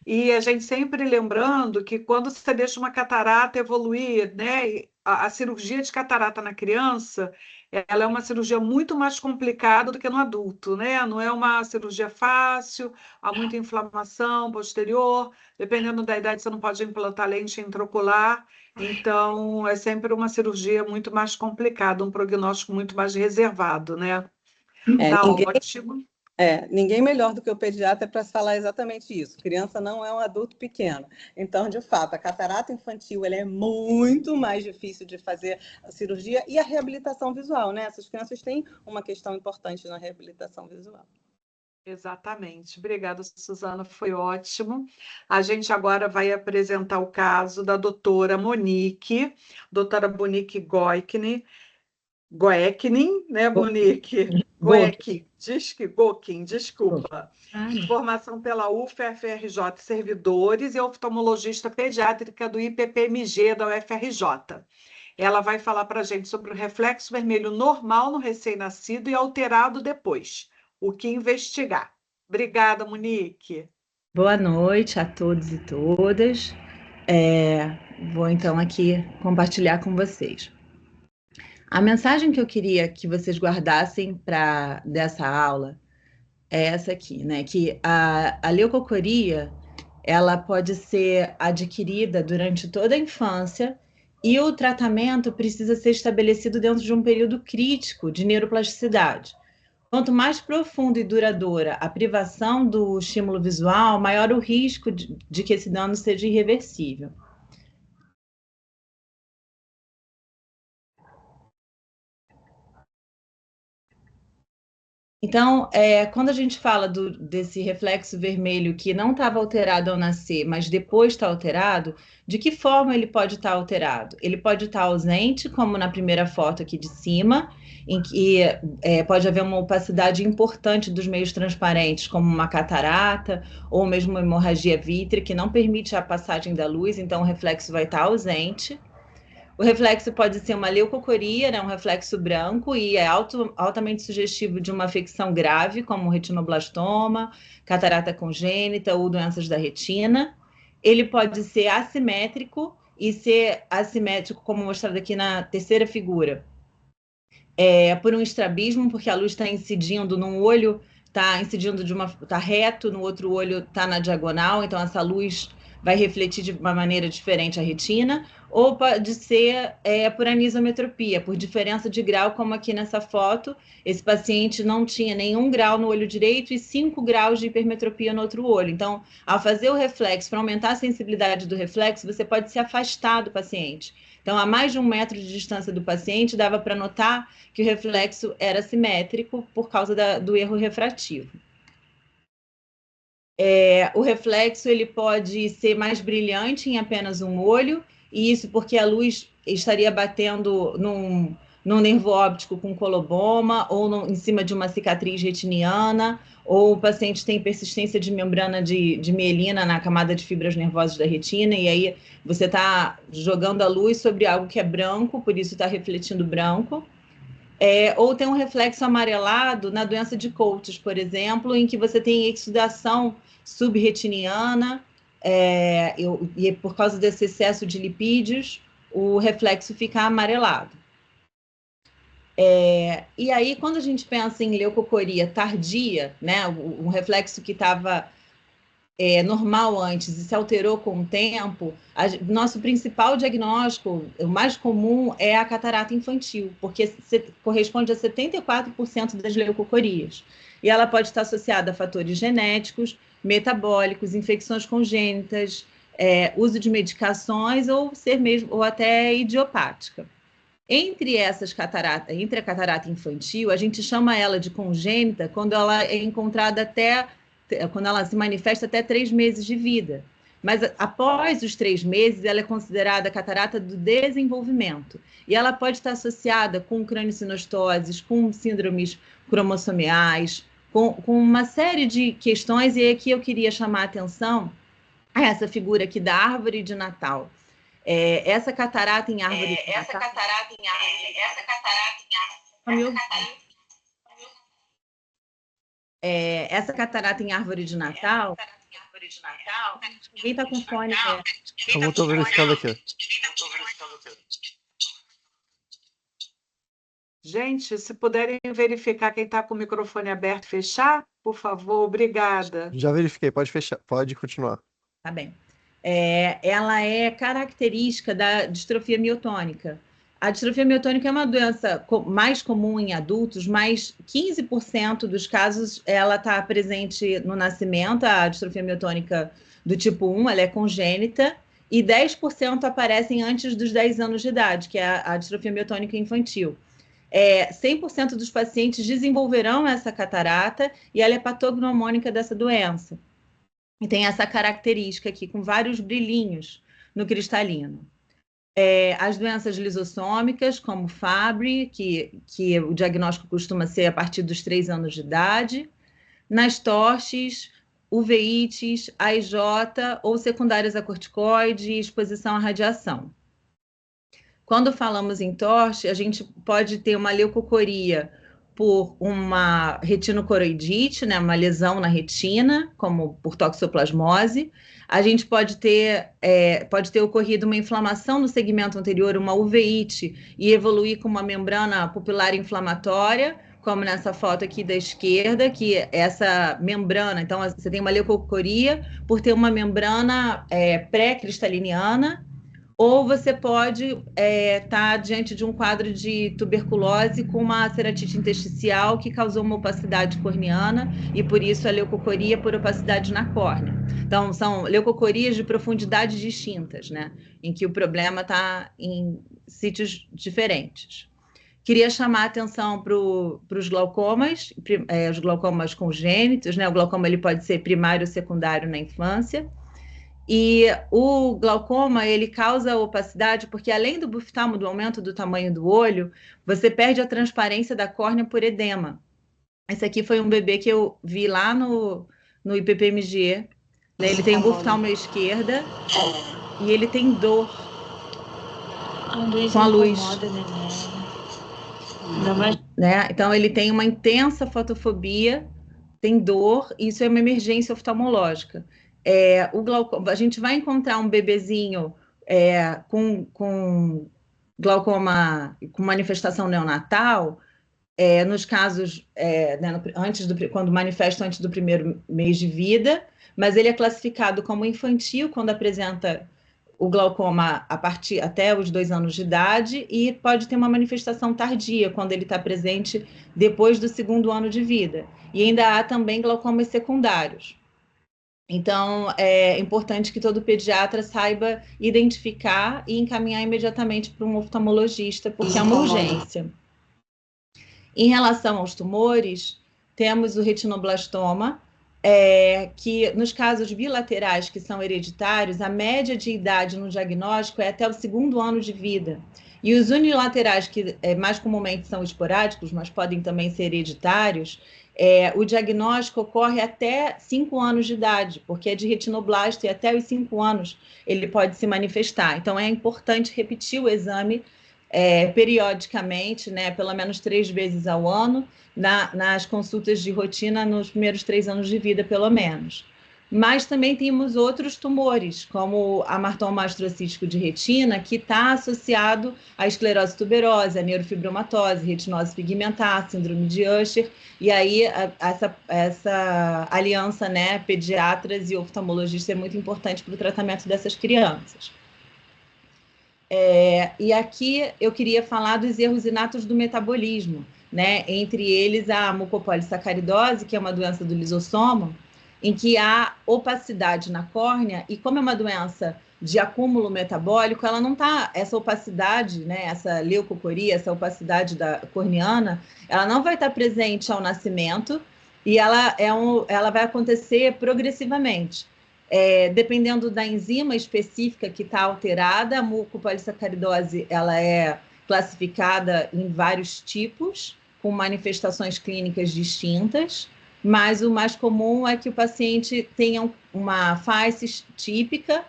E a gente sempre lembrando que quando você deixa uma catarata evoluir, né, a cirurgia de catarata na criança, ela é uma cirurgia muito mais complicada do que no adulto, né? Não é uma cirurgia fácil, há muita inflamação posterior, dependendo da idade você não pode implantar lente intraocular, então é sempre uma cirurgia muito mais complicada, um prognóstico muito mais reservado, né? Tá ótimo. Ninguém melhor do que o pediatra para falar exatamente isso. Criança não é um adulto pequeno. Então, de fato, a catarata infantil ela é muito mais difícil de fazer a cirurgia e a reabilitação visual, né? Essas crianças têm uma questão importante na reabilitação visual. Exatamente. Obrigada, Suzana, foi ótimo. A gente agora vai apresentar o caso da doutora Monique Goeknin, né, Monique? Goekin, desculpa. Formação pela UFRJ, servidores e oftalmologista pediátrica do IPPMG da UFRJ. Ela vai falar para a gente sobre o reflexo vermelho normal no recém-nascido e alterado depois. O que investigar. Obrigada, Monique. Boa noite a todos e todas. Vou então aqui compartilhar com vocês. A mensagem que eu queria que vocês guardassem dessa aula é essa aqui, né? Que a leucocoria ela pode ser adquirida durante toda a infância e o tratamento precisa ser estabelecido dentro de um período crítico de neuroplasticidade. Quanto mais profunda e duradoura a privação do estímulo visual, maior o risco de que esse dano seja irreversível. Então, quando a gente fala desse reflexo vermelho que não estava alterado ao nascer, mas depois está alterado, de que forma ele pode estar alterado? Ele pode estar ausente, como na primeira foto aqui de cima, em que pode haver uma opacidade importante dos meios transparentes, como uma catarata, ou mesmo uma hemorragia vítrea, que não permite a passagem da luz, então o reflexo vai estar ausente. O reflexo pode ser uma leucocoria, né, um reflexo branco, e é altamente sugestivo de uma afecção grave, como retinoblastoma, catarata congênita ou doenças da retina. Ele pode ser assimétrico e ser assimétrico, como mostrado aqui na terceira figura, por um estrabismo, porque a luz está incidindo num olho, está reto, no outro olho está na diagonal, então essa luz vai refletir de uma maneira diferente a retina, ou pode ser por anisometropia, por diferença de grau, como aqui nessa foto, esse paciente não tinha nenhum grau no olho direito e 5 graus de hipermetropia no outro olho. Então, ao fazer o reflexo, para aumentar a sensibilidade do reflexo, você pode se afastar do paciente. Então, a mais de 1 metro de distância do paciente, dava para notar que o reflexo era simétrico por causa do erro refrativo. O reflexo ele pode ser mais brilhante em apenas um olho, e isso porque a luz estaria batendo num nervo óptico com coloboma, ou em cima de uma cicatriz retiniana, ou o paciente tem persistência de membrana de mielina na camada de fibras nervosas da retina, e aí você está jogando a luz sobre algo que é branco, por isso está refletindo branco. Ou tem um reflexo amarelado na doença de Coates, por exemplo, em que você tem exudação subretiniana, e por causa desse excesso de lipídios, o reflexo fica amarelado. E aí, quando a gente pensa em leucocoria tardia, né, um reflexo que estava normal antes e se alterou com o tempo, nosso principal diagnóstico, o mais comum, é a catarata infantil, porque corresponde a 74% das leucocorias. E ela pode estar associada a fatores genéticos, metabólicos, infecções congênitas, uso de medicações ou até idiopática. Entre a catarata infantil, a gente chama ela de congênita quando ela é encontrada quando ela se manifesta até 3 meses de vida. Mas após os 3 meses, ela é considerada catarata do desenvolvimento. E ela pode estar associada com crâniosinostoses, com síndromes cromossomiais, com uma série de questões. E aqui eu queria chamar a atenção a essa figura aqui da árvore de Natal. Essa catarata em árvore de Natal... Essa catarata em árvore de Natal... Quem está com fone? Eu estou verificando aqui. Gente, se puderem verificar quem está com o microfone aberto e fechar, por favor, obrigada. Já verifiquei, pode fechar, pode continuar. Tá bem. Ela é característica da distrofia miotônica. A distrofia miotônica é uma doença mais comum em adultos, mas 15% dos casos ela está presente no nascimento, a distrofia miotônica do tipo 1, ela é congênita, e 10% aparecem antes dos 10 anos de idade, que é a distrofia miotônica infantil. 100% dos pacientes desenvolverão essa catarata e ela é patognomônica dessa doença. E tem essa característica aqui, com vários brilhinhos no cristalino. As doenças lisossômicas, como Fabry, que o diagnóstico costuma ser a partir dos 3 anos de idade, nas torches, uveites, AIJ ou secundárias a corticoide e exposição à radiação. Quando falamos em torche, a gente pode ter uma leucocoria por uma retinocoroidite, né, uma lesão na retina, como por toxoplasmose. A gente pode ter ocorrido uma inflamação no segmento anterior, uma uveíte, e evoluir com uma membrana pupilar inflamatória, como nessa foto aqui da esquerda, que essa membrana, então você tem uma leucocoria por ter uma membrana pré-cristaliniana, ou você pode estar diante de um quadro de tuberculose com uma ceratite intersticial que causou uma opacidade corneana e, por isso, a leucocoria por opacidade na córnea. Então, são leucocorias de profundidades distintas, né? Em que o problema está em sítios diferentes. Queria chamar a atenção para os glaucomas, os glaucomas congênitos, né? O glaucoma ele pode ser primário ou secundário na infância. E o glaucoma, ele causa opacidade porque, além do buftalmo, do aumento do tamanho do olho, você perde a transparência da córnea por edema. Esse aqui foi um bebê que eu vi lá no IPPMG. Né? Ele tem o buftalmo à esquerda e ele tem dor com a luz. Né? Então, ele tem uma intensa fotofobia, tem dor, e isso é uma emergência oftalmológica. O glaucoma, a gente vai encontrar um bebezinho com glaucoma com manifestação neonatal, nos casos, né, quando manifesta antes do primeiro mês de vida, mas ele é classificado como infantil quando apresenta o glaucoma até os 2 anos de idade, e pode ter uma manifestação tardia, quando ele está presente depois do 2º ano de vida. E ainda há também glaucomas secundários. Então, é importante que todo pediatra saiba identificar e encaminhar imediatamente para um oftalmologista, porque é uma urgência. Em relação aos tumores, temos o retinoblastoma, que nos casos bilaterais que são hereditários, a média de idade no diagnóstico é até o 2º ano de vida. E os unilaterais, que mais comumente são esporádicos, mas podem também ser hereditários, o diagnóstico ocorre até 5 anos de idade, porque é de retinoblasto e até os 5 anos ele pode se manifestar. Então, é importante repetir o exame periodicamente, né, pelo menos 3 vezes ao ano, nas consultas de rotina nos primeiros 3 anos de vida, pelo menos. Mas também temos outros tumores, como a amartoma astrocístico de retina, que está associado à esclerose tuberosa, à neurofibromatose, retinose pigmentar, síndrome de Usher, e aí essa aliança, né, pediatras e oftalmologistas é muito importante para o tratamento dessas crianças. E aqui eu queria falar dos erros inatos do metabolismo, né? Entre eles a mucopolissacaridose, que é uma doença do lisossoma, em que há opacidade na córnea, e como é uma doença de acúmulo metabólico, ela não está, essa opacidade, né, essa leucocoria, essa opacidade corneana, ela não vai estar presente ao nascimento, e ela vai acontecer progressivamente. Dependendo da enzima específica que está alterada, a mucopolissacaridose ela é classificada em vários tipos, com manifestações clínicas distintas, mas o mais comum é que o paciente tenha uma face típica,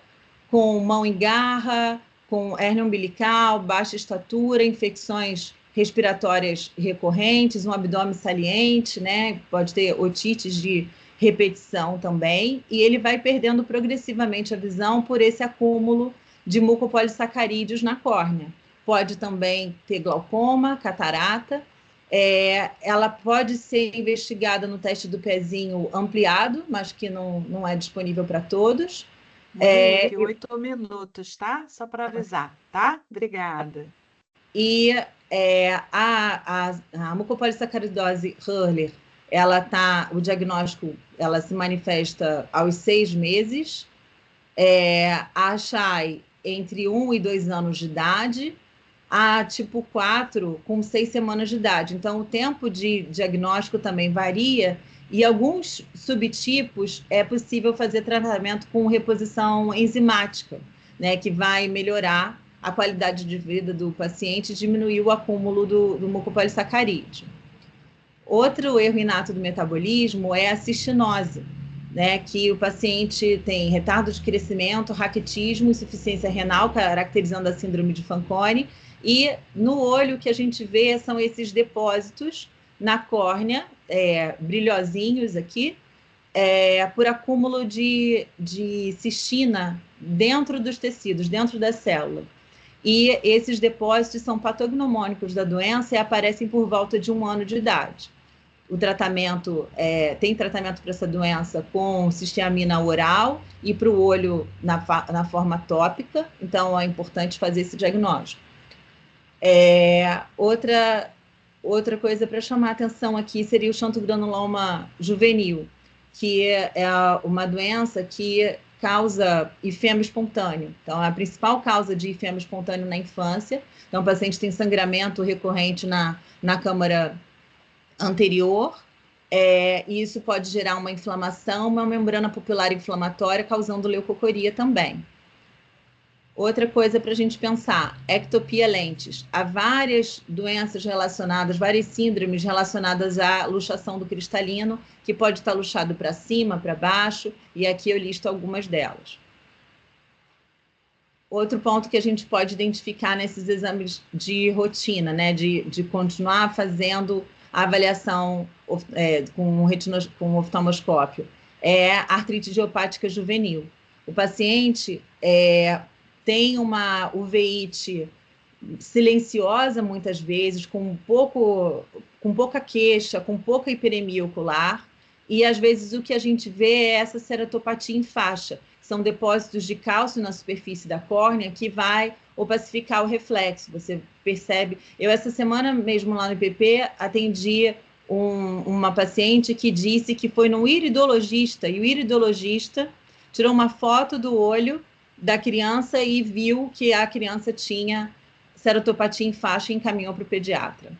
com mão em garra, com hérnia umbilical, baixa estatura, infecções respiratórias recorrentes, um abdômen saliente, né? Pode ter otites de repetição também, e ele vai perdendo progressivamente a visão por esse acúmulo de mucopolissacarídeos na córnea. Pode também ter glaucoma, catarata. Ela pode ser investigada no teste do pezinho ampliado, mas que não é disponível para todos. 8 minutos, tá? Só para avisar, tá? Obrigada. E a mucopolissacaridose Hurler, o diagnóstico, ela se manifesta aos 6 meses, a Shy entre 1 e 2 anos de idade, a tipo 4 com 6 semanas de idade. Então, o tempo de diagnóstico também varia, e alguns subtipos é possível fazer tratamento com reposição enzimática, né, que vai melhorar a qualidade de vida do paciente e diminuir o acúmulo do mucopolissacarídeo. Outro erro inato do metabolismo é a cistinose, né, que o paciente tem retardo de crescimento, raquitismo, insuficiência renal, caracterizando a síndrome de Fanconi, e no olho o que a gente vê são esses depósitos na córnea, brilhosinhos aqui, por acúmulo de cistina dentro dos tecidos, dentro da célula. E esses depósitos são patognomônicos da doença e aparecem por volta de 1 ano de idade. O tratamento, tem tratamento para essa doença com cisteamina oral e para o olho na forma tópica, então é importante fazer esse diagnóstico. Outra coisa para chamar a atenção aqui seria o xantogranuloma juvenil, que é uma doença que causa ifema espontâneo. Então, a principal causa de ifema espontâneo na infância. Então, o paciente tem sangramento recorrente na câmara anterior, e isso pode gerar uma inflamação, uma membrana pupilar inflamatória, causando leucocoria também. Outra coisa para a gente pensar, ectopia lentis. Há várias doenças relacionadas, várias síndromes relacionadas à luxação do cristalino, que pode estar luxado para cima, para baixo, e aqui eu listo algumas delas. Outro ponto que a gente pode identificar nesses exames de rotina, né, de continuar fazendo a avaliação com oftalmoscópio, é a artrite idiopática juvenil. O paciente tem uma uveíte silenciosa, muitas vezes, com pouca queixa, com pouca hiperemia ocular, e às vezes o que a gente vê é essa ceratopatia em faixa. São depósitos de cálcio na superfície da córnea que vai opacificar o reflexo. Você percebe? Eu, essa semana mesmo lá no IPP, atendi uma paciente que disse que foi no iridologista, e o iridologista tirou uma foto do olho da criança e viu que a criança tinha ceratopatia em faixa e encaminhou para o pediatra.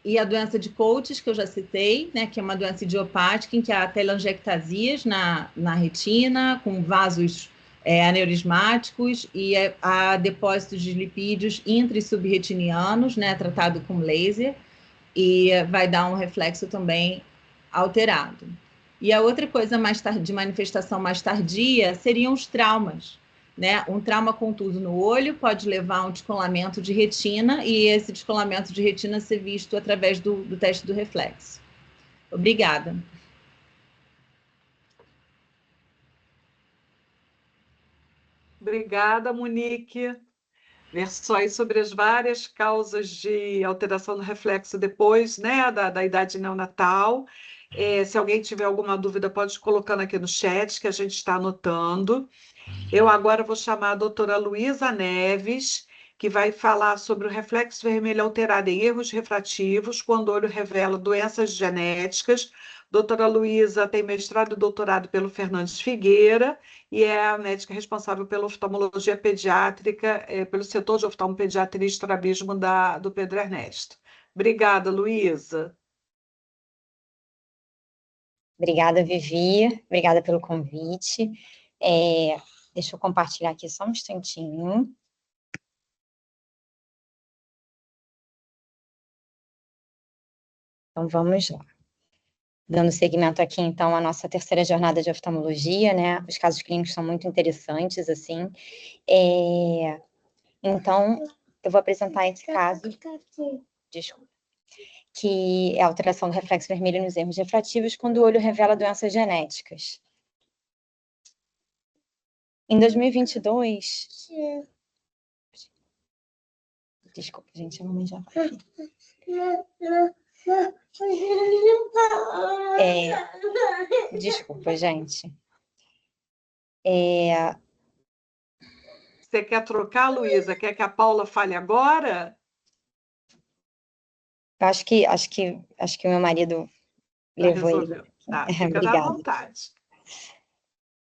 E a doença de Coates, que eu já citei, né, que é uma doença idiopática em que há telangiectasias na retina, com vasos aneurismáticos, e há depósitos de lipídios intra- e subretinianos, né, tratado com laser, e vai dar um reflexo também alterado. E a outra coisa de manifestação mais tardia seriam os traumas, né? Um trauma contuso no olho pode levar a um descolamento de retina, e esse descolamento de retina ser visto através do teste do reflexo. Obrigada. Obrigada, Monique. Versões sobre as várias causas de alteração do reflexo depois, né, da idade neonatal. Se alguém tiver alguma dúvida, pode ir colocando aqui no chat, que a gente está anotando. Eu agora vou chamar a doutora Luísa Neves, que vai falar sobre o reflexo vermelho alterado em erros refrativos, quando o olho revela doenças genéticas. Doutora Luísa tem mestrado e doutorado pelo Fernandes Figueira e é a médica responsável pela oftalmologia pediátrica, pelo setor de oftalmopediatria e estrabismo do Pedro Ernesto. Obrigada, Luísa. Obrigada, Vivi. Obrigada pelo convite. Deixa eu compartilhar aqui só um instantinho. Então, vamos lá. Dando seguimento aqui, então, à nossa terceira jornada de oftalmologia, né? Os casos clínicos são muito interessantes, assim. Então, eu vou apresentar esse caso, desculpa, que é a alteração do reflexo vermelho nos erros refrativos quando o olho revela doenças genéticas. Em 2022... Desculpa, gente, a mamãe já vai. Desculpa, gente. Você quer trocar, Luísa? Quer que a Paula fale agora? Eu acho que o meu marido levou ele. Tá, fica à vontade.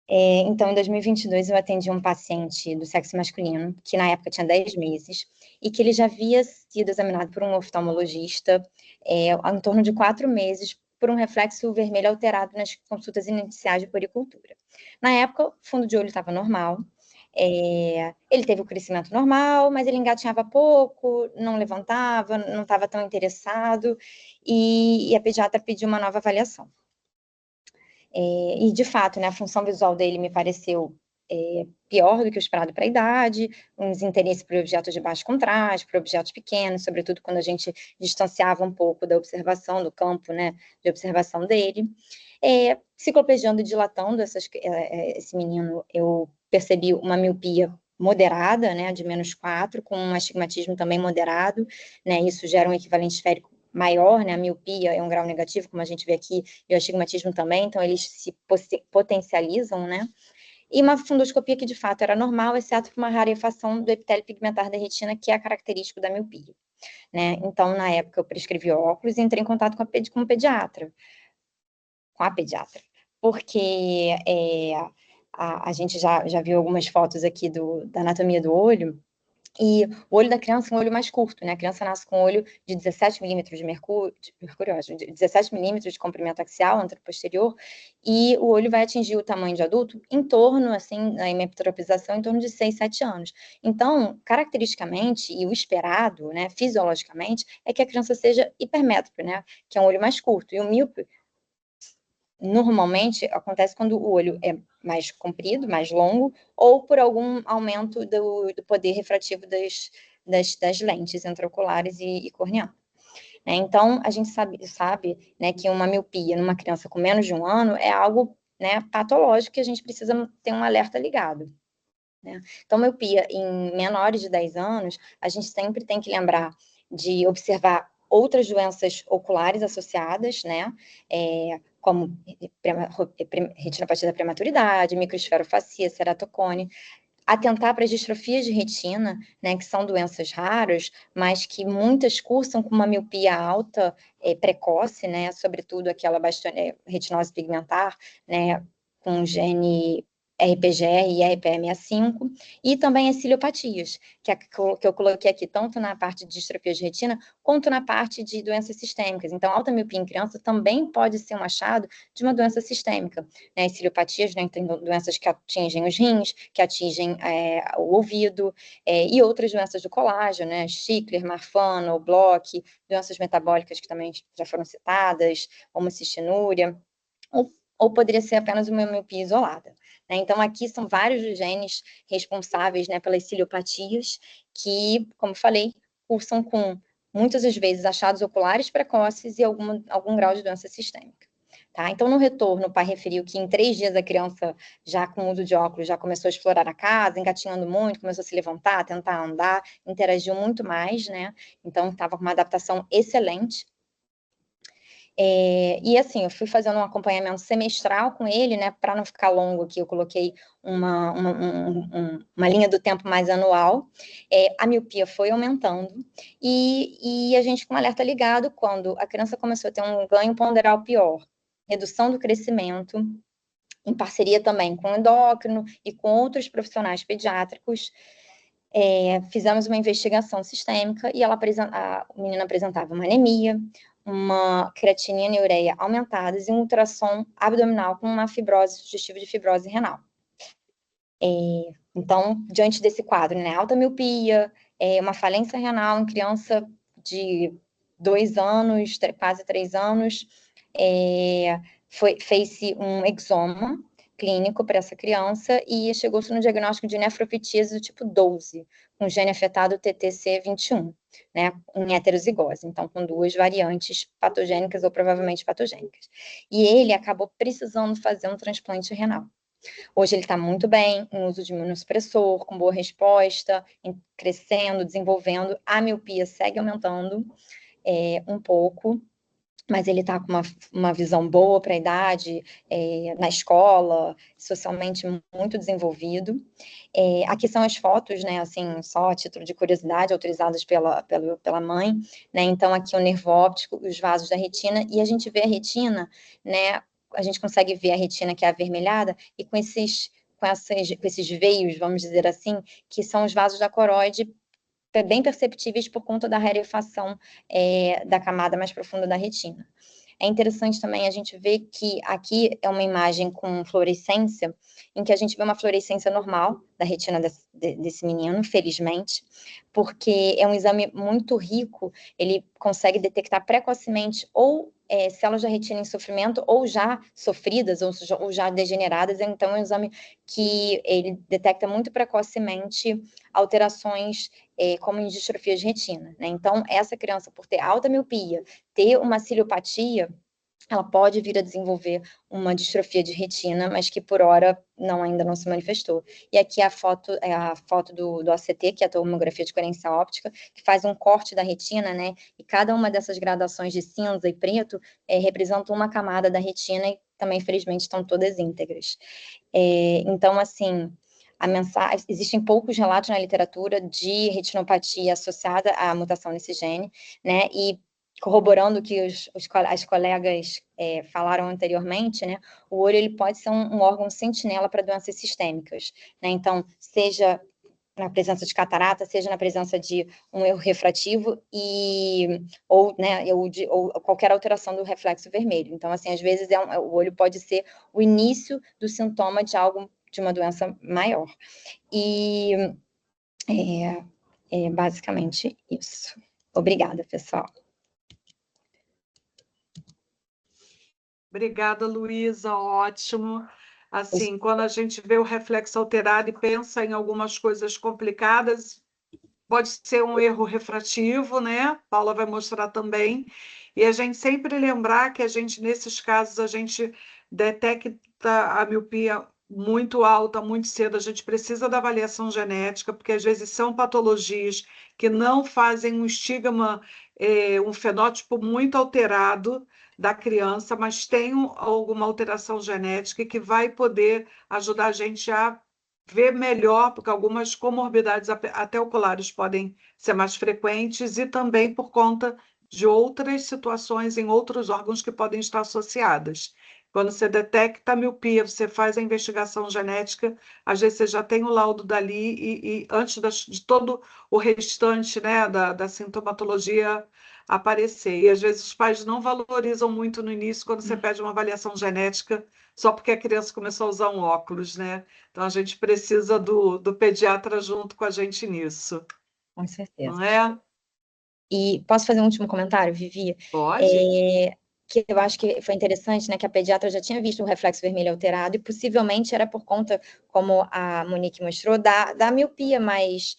Então, em 2022, eu atendi um paciente do sexo masculino, que na época tinha 10 meses, e que ele já havia sido examinado por um oftalmologista em torno de 4 meses, por um reflexo vermelho alterado nas consultas iniciais de puericultura. Na época, o fundo de olho estava normal, ele teve o crescimento normal, mas ele engatinhava pouco, não levantava, não estava tão interessado, e a pediatra pediu uma nova avaliação. E, de fato, né, a função visual dele me pareceu pior do que o esperado para a idade, um desinteresse por objetos de baixo contraste, por objetos pequenos, sobretudo quando a gente distanciava um pouco da observação, do campo, né, de observação dele. Cicloplegiando e dilatando esse menino, eu percebi uma miopia moderada, né, de -4, com um astigmatismo também moderado, né, isso gera um equivalente esférico maior, né, a miopia é um grau negativo, como a gente vê aqui, e o astigmatismo também, então eles se potencializam, né, e uma fundoscopia que de fato era normal, exceto por uma rarefação do epitélio pigmentar da retina, que é característico da miopia, né, então na época eu prescrevi óculos e entrei em contato com a pediatra, porque a gente já viu algumas fotos aqui da anatomia do olho, e o olho da criança é um olho mais curto, né? A criança nasce com um olho de 17 milímetros de mercúrio, 17 milímetros de comprimento axial anteroposterior, e o olho vai atingir o tamanho de adulto em torno, assim, na hemimetropização, em torno de 6, 7 anos. Então, caracteristicamente, e o esperado, né, fisiologicamente, é que a criança seja hipermétrope, né? Que é um olho mais curto. E o míope, normalmente, acontece quando o olho é mais comprido, mais longo, ou por algum aumento do poder refrativo das lentes intraoculares e corneanas. Né? Então, a gente sabe, né, que uma miopia numa criança com menos de 1 ano é algo, né, patológico que a gente precisa ter um alerta ligado. Né? Então, miopia em menores de 10 anos, a gente sempre tem que lembrar de observar outras doenças oculares associadas, né, como retinopatia da prematuridade, microesferofacia, ceratocone, atentar para as distrofias de retina, né, que são doenças raras, mas que muitas cursam com uma miopia alta, precoce, né, sobretudo aquela retinose pigmentar, né, com gene RPGR e RPE65, e também as ciliopatias, que eu coloquei aqui tanto na parte de distrofia de retina, quanto na parte de doenças sistêmicas. Então, alta miopia em criança também pode ser um achado de uma doença sistêmica. Né? As ciliopatias, né, tem doenças que atingem os rins, que atingem o ouvido, e outras doenças do colágeno, né? Stickler, Marfano, Bloch, doenças metabólicas que também já foram citadas, homocistinúria, ou poderia ser apenas uma miopia isolada. Né? Então, aqui são vários os genes responsáveis, né, pelas ciliopatias, que, como falei, cursam com, muitas das vezes, achados oculares precoces e algum grau de doença sistêmica. Tá? Então, no retorno, o pai referiu que em 3 dias a criança, já com uso de óculos, já começou a explorar a casa, engatinhando muito, começou a se levantar, tentar andar, interagiu muito mais, né? Então, estava com uma adaptação excelente. E assim, eu fui fazendo um acompanhamento semestral com ele, né, para não ficar longo aqui, eu coloquei uma linha do tempo mais anual. A miopia foi aumentando, e a gente com um alerta ligado quando a criança começou a ter um ganho ponderal pior, redução do crescimento, em parceria também com o endócrino e com outros profissionais pediátricos. Fizemos uma investigação sistêmica e a menina apresentava uma anemia, uma creatinina e ureia aumentadas e um ultrassom abdominal com uma fibrose sugestiva de fibrose renal. Então, diante desse quadro, né, alta miopia, uma falência renal em criança de 2 anos, quase 3 anos, fez-se um exoma clínico para essa criança e chegou-se no diagnóstico de nefropetíase do tipo 12, com gene afetado TTC21, né, em heterozigose, então com 2 variantes patogênicas ou provavelmente patogênicas. E ele acabou precisando fazer um transplante renal. Hoje ele está muito bem, em uso de imunossupressor, com boa resposta, crescendo, desenvolvendo. A miopia segue aumentando um pouco, mas ele está com uma visão boa para a idade, na escola, socialmente muito desenvolvido. Aqui são as fotos, né, assim, só a título de curiosidade, autorizadas pela mãe, né, então aqui o nervo óptico, os vasos da retina, e a gente vê a retina, né, a gente consegue ver a retina que é avermelhada, e com esses veios, vamos dizer assim, que são os vasos da coroide, bem perceptíveis por conta da rarefação da camada mais profunda da retina. É interessante também a gente ver que aqui é uma imagem com fluorescência, em que a gente vê uma fluorescência normal da retina desse menino, felizmente, porque é um exame muito rico, ele consegue detectar precocemente ou células da retina em sofrimento, ou já sofridas, ou já degeneradas. Então é um exame que ele detecta muito precocemente alterações como em distrofia de retina, né? Então, essa criança, por ter alta miopia, ter uma ciliopatia, ela pode vir a desenvolver uma distrofia de retina, mas que por hora ainda não se manifestou. E aqui a foto do ACT, que é a tomografia de coerência óptica, que faz um corte da retina, né? E cada uma dessas gradações de cinza e preto representa uma camada da retina e também, felizmente, estão todas íntegras. Então, assim, existem poucos relatos na literatura de retinopatia associada à mutação nesse gene, né? E corroborando o que as colegas falaram anteriormente, né, o olho ele pode ser um órgão sentinela para doenças sistêmicas, né? Então, seja na presença de catarata, seja na presença de um erro refrativo ou qualquer alteração do reflexo vermelho. Então, assim, às vezes o olho pode ser o início do sintoma de uma doença maior. E é basicamente isso. Obrigada, pessoal. Obrigada, Luísa, ótimo. Assim, quando a gente vê o reflexo alterado e pensa em algumas coisas complicadas, pode ser um erro refrativo, né? Paula vai mostrar também. E a gente sempre lembrar que nesses casos, a gente detecta a miopia muito alta, muito cedo. A gente precisa da avaliação genética, porque às vezes são patologias que não fazem um estigma, um fenótipo muito alterado da criança, mas tem alguma alteração genética que vai poder ajudar a gente a ver melhor, porque algumas comorbidades até oculares podem ser mais frequentes e também por conta de outras situações em outros órgãos que podem estar associadas. Quando você detecta a miopia, você faz a investigação genética, às vezes você já tem o laudo dali e antes de todo o restante, né, da sintomatologia aparecer. E às vezes os pais não valorizam muito no início quando você pede uma avaliação genética só porque a criança começou a usar um óculos, né? Então a gente precisa do pediatra junto com a gente nisso. Com certeza. Não é? E posso fazer um último comentário, Vivi? Pode. Que eu acho que foi interessante, né, que a pediatra já tinha visto o reflexo vermelho alterado e possivelmente era por conta, como a Monique mostrou, da miopia mais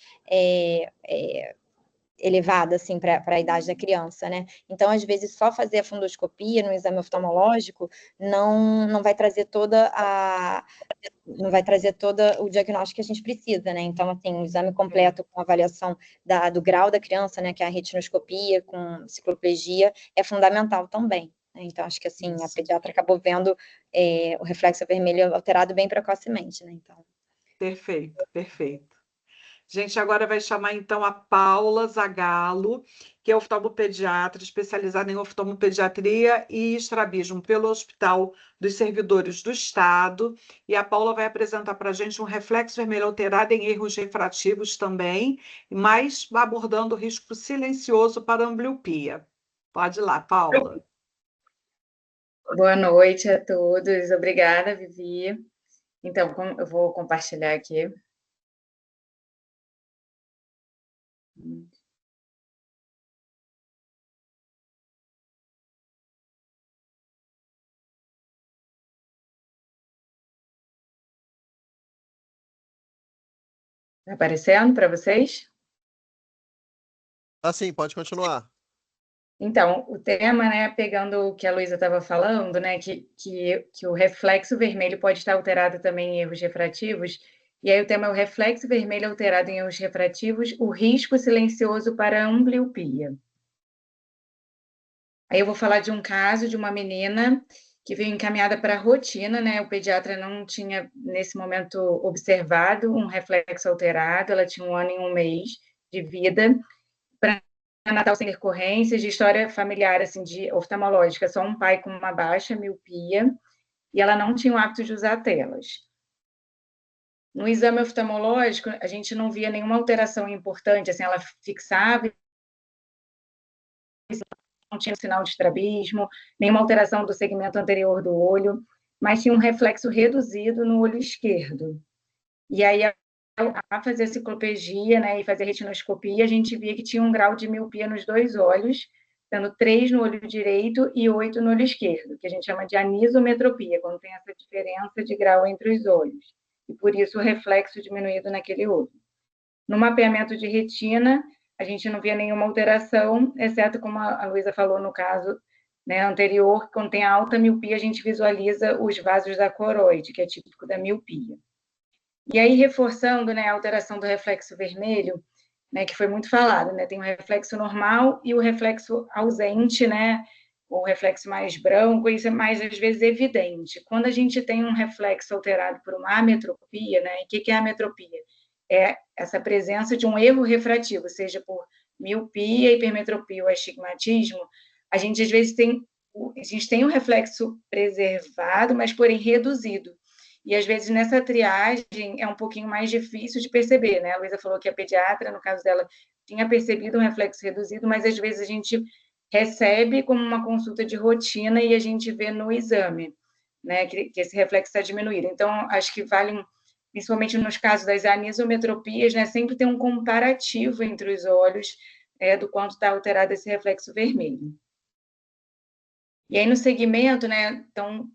elevada, assim, para a idade da criança, né? Então, às vezes, só fazer a fundoscopia no exame oftalmológico não vai trazer não vai trazer todo o diagnóstico que a gente precisa, né? Então, assim, o exame completo com avaliação do grau da criança, né, que é a retinoscopia com cicloplegia, é fundamental também. Né? Então, acho que, assim, a pediatra acabou vendo o reflexo vermelho alterado bem precocemente, né? Então... Perfeito, perfeito. Gente, agora vai chamar, então, a Paula Zagallo, que é oftalmopediatra, especializada em oftalmopediatria e estrabismo pelo Hospital dos Servidores do Estado. E a Paula vai apresentar para a gente um reflexo vermelho alterado em erros refrativos também, mas abordando o risco silencioso para a ambliopia. Pode ir lá, Paula. Boa noite a todos. Obrigada, Vivi. Então, eu vou compartilhar aqui. Está aparecendo para vocês? Ah, sim, pode continuar. Então, o tema, né, pegando o que a Luísa estava falando, né, que o reflexo vermelho pode estar alterado também em erros refrativos, e aí o tema é o reflexo vermelho alterado em erros refrativos, o risco silencioso para a ambliopia. Aí eu vou falar de um caso de uma menina que veio encaminhada para a rotina, né, o pediatra não tinha, nesse momento, observado um reflexo alterado, ela tinha 1 ano e 1 mês de vida, para Natal sem intercorrências, de história familiar, assim, de oftalmológica, só um pai com uma baixa miopia, e ela não tinha o hábito de usar telas. No exame oftalmológico, a gente não via nenhuma alteração importante, assim, ela fixava, não tinha sinal de estrabismo, nenhuma alteração do segmento anterior do olho, mas tinha um reflexo reduzido no olho esquerdo. E aí, a fazer a cicloplegia, né, e fazer a retinoscopia, a gente via que tinha um grau de miopia nos 2 olhos, sendo 3 no olho direito e 8 no olho esquerdo, que a gente chama de anisometropia, quando tem essa diferença de grau entre os olhos. E por isso o reflexo diminuído naquele olho. No mapeamento de retina, a gente não via nenhuma alteração, exceto como a Luísa falou no caso, né, anterior, quando tem alta miopia, a gente visualiza os vasos da coroide, que é típico da miopia. E aí, reforçando, né, a alteração do reflexo vermelho, né, que foi muito falado, né, tem o reflexo normal e o reflexo ausente, né, o reflexo mais branco, isso é mais, às vezes, evidente. Quando a gente tem um reflexo alterado por uma ametropia, né, e o que é a ametropia? É essa presença de um erro refrativo, seja por miopia, hipermetropia ou astigmatismo, a gente às vezes a gente tem um reflexo preservado, mas porém reduzido. E às vezes nessa triagem é um pouquinho mais difícil de perceber, né? A Luísa falou que a pediatra, no caso dela, tinha percebido um reflexo reduzido, mas às vezes a gente recebe como uma consulta de rotina e a gente vê no exame, né, que esse reflexo está diminuído. Então, acho que vale, principalmente nos casos das anisometropias, né, sempre ter um comparativo entre os olhos do quanto está alterado esse reflexo vermelho. E aí, no segmento, né, então,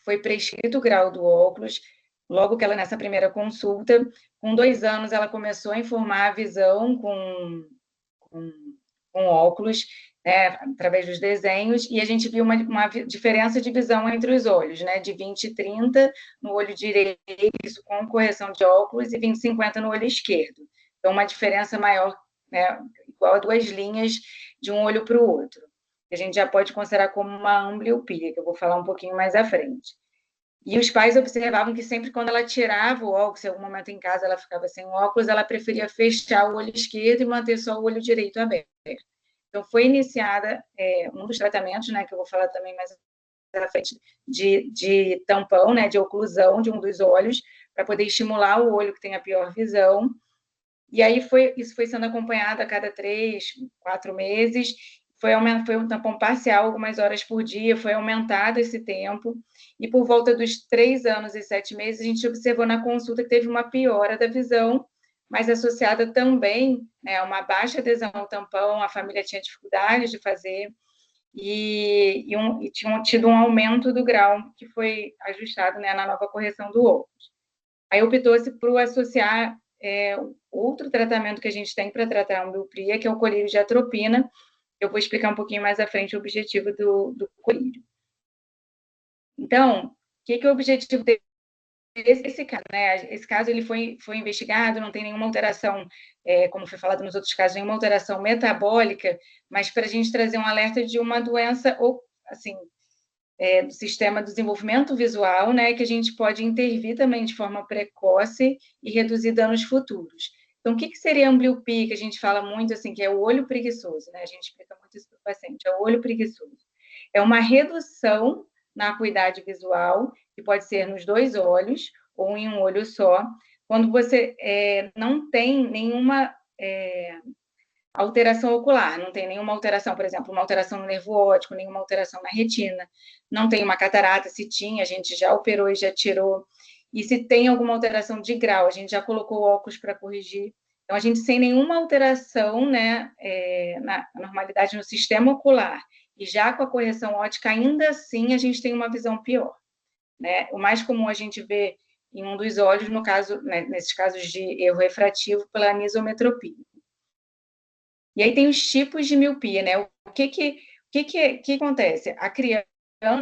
foi prescrito o grau do óculos, logo que ela, nessa primeira consulta, com 2 anos, ela começou a informar a visão com óculos, né, através dos desenhos, e a gente viu uma diferença de visão entre os olhos, né, de 20/30 no olho direito, isso com correção de óculos, e 20/50 no olho esquerdo. Então, uma diferença maior, né, igual a 2 linhas de um olho para o outro. A gente já pode considerar como uma ambliopia, que eu vou falar um pouquinho mais à frente. E os pais observavam que sempre quando ela tirava o óculos, se em algum momento em casa ela ficava sem óculos, ela preferia fechar o olho esquerdo e manter só o olho direito aberto. Então, foi iniciada um dos tratamentos, né, que eu vou falar também mais à frente, de tampão, né, de oclusão de um dos olhos, para poder estimular o olho que tem a pior visão. E aí isso foi sendo acompanhado a cada 3, 4 meses, foi um tampão parcial, algumas horas por dia, foi aumentado esse tempo, e por volta dos 3 anos e 7 meses, a gente observou na consulta que teve uma piora da visão, mas associada também, né, a uma baixa adesão ao tampão, a família tinha dificuldade de fazer, e tinham tido um aumento do grau que foi ajustado, né, na nova correção do óculos. Aí optou-se por associar outro tratamento que a gente tem para tratar a ambliopia, que é o colírio de atropina. Eu vou explicar um pouquinho mais à frente o objetivo do colírio. Então, o que é o objetivo desse caso, né? Esse caso ele foi investigado, não tem nenhuma alteração, como foi falado nos outros casos, nenhuma alteração metabólica, mas para a gente trazer um alerta de uma doença, ou assim, do sistema do desenvolvimento visual, né, que a gente pode intervir também de forma precoce e reduzir danos futuros. Então, o que seria a ambliopia, que a gente fala muito, assim, que é o olho preguiçoso, né? A gente explica muito isso para o paciente, é o olho preguiçoso. É uma redução na acuidade visual, que pode ser nos 2 olhos ou em um olho só, quando você não tem nenhuma alteração ocular, não tem nenhuma alteração, por exemplo, uma alteração no nervo óptico, nenhuma alteração na retina, não tem uma catarata, se tinha, a gente já operou e já tirou, e se tem alguma alteração de grau, a gente já colocou óculos para corrigir. Então, a gente sem nenhuma alteração, né, na normalidade no sistema ocular, e já com a correção óptica, ainda assim, a gente tem uma visão pior, né? O mais comum a gente vê em um dos olhos, no caso, né, nesses casos de erro refrativo pela anisometropia. E aí tem os tipos de miopia, né? O que acontece? A criança,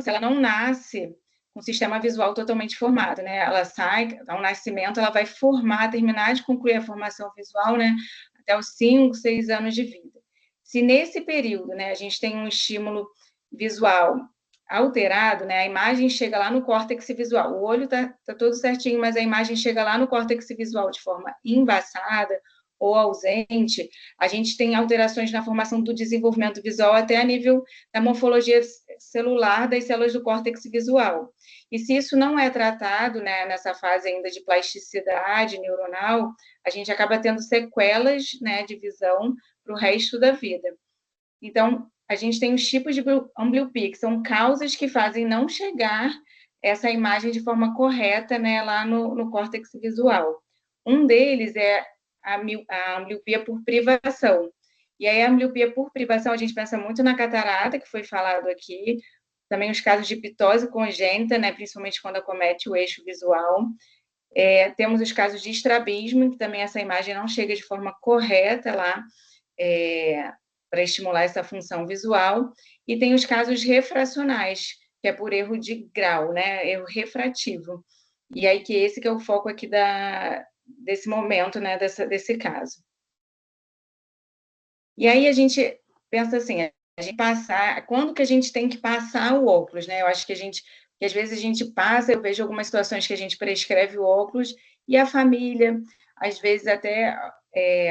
ela não nasce com o sistema visual totalmente formado, né? Ela sai, ao nascimento, ela vai formar, terminar de concluir a formação visual, né? Até os 5, 6 anos de vida. Se nesse período, né, a gente tem um estímulo visual alterado, né? A imagem chega lá no córtex visual. O olho tá todo certinho, mas a imagem chega lá no córtex visual de forma embaçada ou ausente, a gente tem alterações na formação do desenvolvimento visual até a nível da morfologia celular das células do córtex visual. E se isso não é tratado, né, nessa fase ainda de plasticidade neuronal, a gente acaba tendo sequelas, né, de visão para o resto da vida. Então, a gente tem os tipos de ambliopia, que são causas que fazem não chegar essa imagem de forma correta, né, lá no córtex visual. Um deles é a ambliopia por privação. E aí, a ambliopia por privação, a gente pensa muito na catarata, que foi falado aqui, também os casos de ptose congênita, né, principalmente quando acomete o eixo visual. Temos os casos de estrabismo, que também essa imagem não chega de forma correta lá, para estimular essa função visual. E tem os casos refracionais, que é por erro de grau, né, erro refrativo. E aí, que esse que é o foco aqui desse momento, né, desse caso. E aí a gente pensa assim, quando que a gente tem que passar o óculos, né? Eu acho que às vezes a gente passa, eu vejo algumas situações que a gente prescreve o óculos e a família, às vezes até,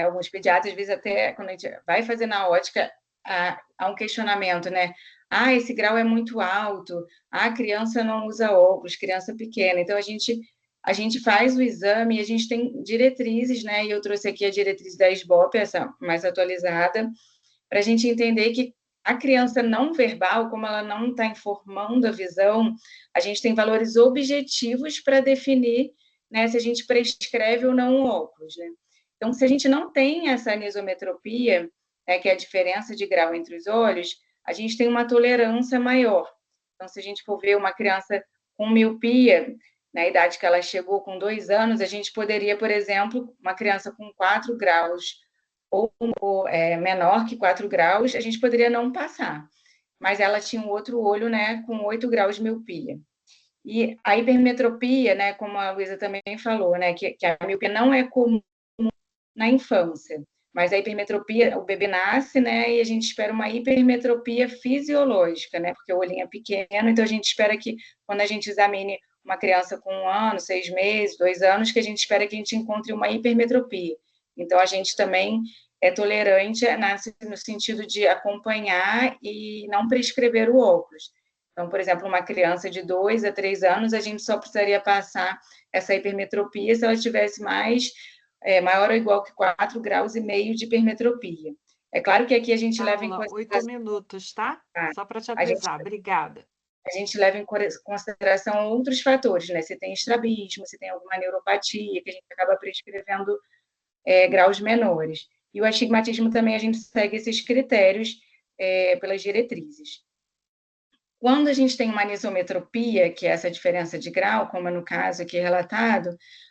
alguns pediatras, às vezes até quando a gente vai fazer na ótica, há um questionamento, né? Ah, esse grau é muito alto, a criança não usa óculos, criança pequena. Então, a gente faz o exame e a gente tem diretrizes, né? E eu trouxe aqui a diretriz da SBOP, essa mais atualizada, para a gente entender que a criança não verbal, como ela não está informando a visão, a gente tem valores objetivos para definir, né, se a gente prescreve ou não o óculos, né? Então, se a gente não tem essa anisometropia, né, que é a diferença de grau entre os olhos, a gente tem uma tolerância maior. Então, se a gente for ver uma criança com miopia, na idade que ela chegou com 2 anos, a gente poderia, por exemplo, uma criança com 4 graus ou menor que 4 graus, a gente poderia não passar. Mas ela tinha um outro olho, né, com 8 graus de miopia. E a hipermetropia, né, como a Luísa também falou, né, que a miopia não é comum na infância, mas a hipermetropia, o bebê nasce, né, e a gente espera uma hipermetropia fisiológica, né, porque o olhinho é pequeno, então a gente espera que quando a gente examine uma criança com 1 ano, 6 meses, 2 anos, que a gente espera que a gente encontre uma hipermetropia. Então a gente também é tolerante no sentido de acompanhar e não prescrever o óculos. Então, por exemplo, uma criança de 2 a 3 anos, a gente só precisaria passar essa hipermetropia se ela tivesse maior ou igual que 4,5 graus de hipermetropia. É claro que aqui a gente leva em consideração... 8 minutos, tá? Só para te avisar. Obrigada. A gente leva em consideração outros fatores, né? Se tem estrabismo, se tem alguma neuropatia, que a gente acaba prescrevendo graus menores. E o astigmatismo também a gente segue esses critérios pelas diretrizes. Quando a gente tem uma anisometropia, que é essa diferença de grau, como é no caso aqui relatado,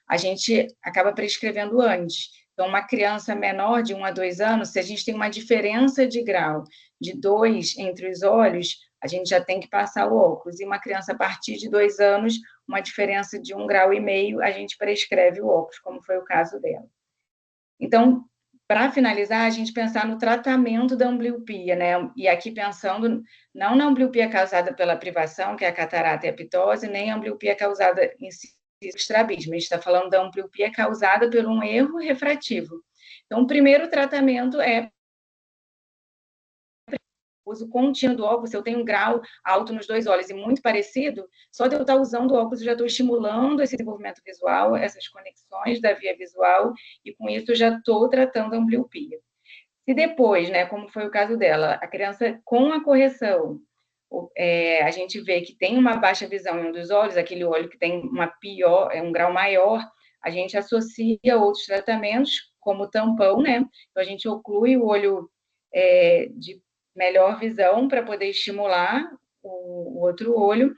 a gente acaba prescrevendo antes. Então, uma criança menor de 1 a 2 anos, se a gente tem uma diferença de grau de 2 entre os olhos, a gente já tem que passar o óculos. E uma criança a partir de 2 anos, uma diferença de 1,5 graus, a gente prescreve o óculos, como foi o caso dela. Então, para finalizar, a gente pensar no tratamento da ambliopia, né? E aqui pensando não na ambliopia causada pela privação, que é a catarata e a ptose, nem a ambliopia causada em si pelo estrabismo. A gente está falando da ambliopia causada por um erro refrativo. Então, o primeiro tratamento é uso contínuo do óculos. Se eu tenho um grau alto nos 2 olhos e muito parecido, só de eu estar usando o óculos, eu já estou estimulando esse desenvolvimento visual, essas conexões da via visual, e com isso eu já estou tratando a ambliopia. Se depois, né, como foi o caso dela, a criança com a correção, a gente vê que tem uma baixa visão em um dos olhos, aquele olho que tem um grau maior, a gente associa outros tratamentos, como o tampão, né? Então, a gente oclui o olho de melhor visão para poder estimular o outro olho,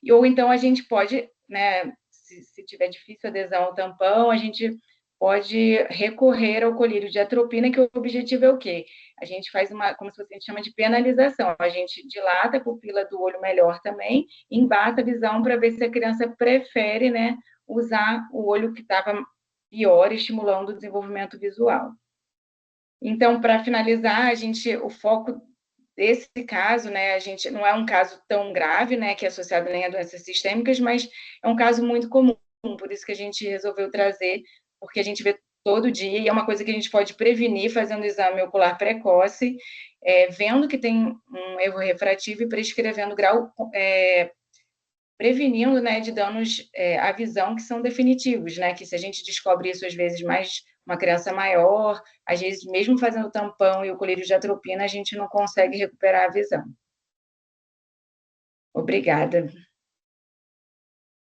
ou então a gente pode, né, se tiver difícil a adesão ao tampão, a gente pode recorrer ao colírio de atropina, que o objetivo é o quê? A gente faz como se a gente chama de penalização, a gente dilata a pupila do olho melhor também, embata a visão para ver se a criança prefere, né, usar o olho que estava pior, estimulando o desenvolvimento visual. Então, para finalizar, o foco desse caso, né, a gente não é um caso tão grave, né, que é associado nem a doenças sistêmicas, mas é um caso muito comum, por isso que a gente resolveu trazer, porque a gente vê todo dia, e é uma coisa que a gente pode prevenir fazendo exame ocular precoce, vendo que tem um erro refrativo e prescrevendo grau, prevenindo, né, de danos à visão que são definitivos, né, que se a gente descobre isso às vezes mais uma criança maior, às vezes mesmo fazendo tampão e o colírio de atropina, a gente não consegue recuperar a visão. Obrigada.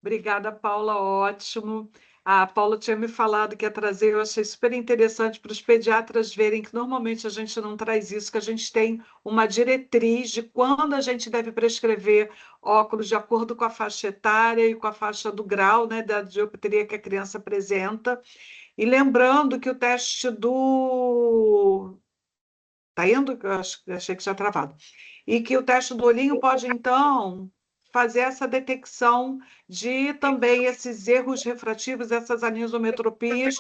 Obrigada, Paula, ótimo. A Paula tinha me falado que ia trazer, eu achei super interessante para os pediatras verem que normalmente a gente não traz isso, que a gente tem uma diretriz de quando a gente deve prescrever óculos de acordo com a faixa etária e com a faixa do grau, né, da dioptria que a criança apresenta. E lembrando que o teste do... Está indo? Achei que tinha travado. E que o teste do olhinho pode, então, fazer essa detecção de também esses erros refrativos, essas anisometropias,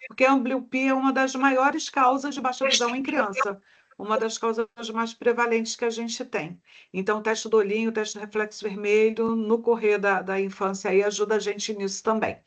porque a ambliopia é uma das maiores causas de baixa visão em criança, uma das causas mais prevalentes que a gente tem. Então, o teste do olhinho, o teste do reflexo vermelho, no correr da infância, aí ajuda a gente nisso também.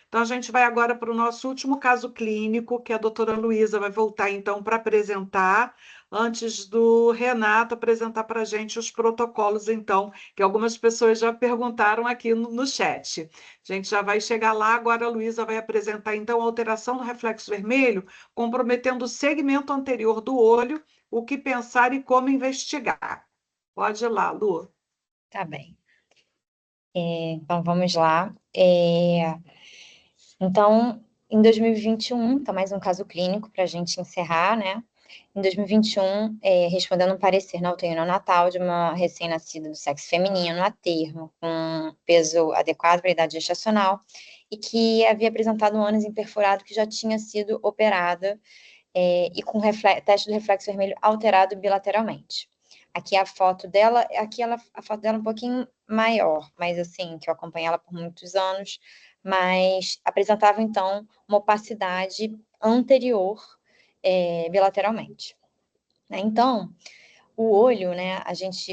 Então, a gente vai agora para o nosso último caso clínico, que a doutora Luísa vai voltar, então, para apresentar antes do Renato apresentar para a gente os protocolos, então, que algumas pessoas já perguntaram aqui no chat. A gente já vai chegar lá, agora a Luísa vai apresentar, então, a alteração do reflexo vermelho, comprometendo o segmento anterior do olho, o que pensar e como investigar. Pode ir lá, Lu. Tá bem. Então, vamos lá. Então, em 2021, então mais um caso clínico para a gente encerrar, né? Em 2021, respondendo um parecer na UTI neonatal de uma recém-nascida do sexo feminino a termo, com peso adequado para a idade gestacional, e que havia apresentado um ânus imperforado que já tinha sido operada, e com teste do reflexo vermelho alterado bilateralmente. Aqui a foto dela, a foto dela é um pouquinho maior, mas assim, que eu acompanhei ela por muitos anos, mas apresentava, então, uma opacidade anterior bilateralmente. Né? Então, o olho, né,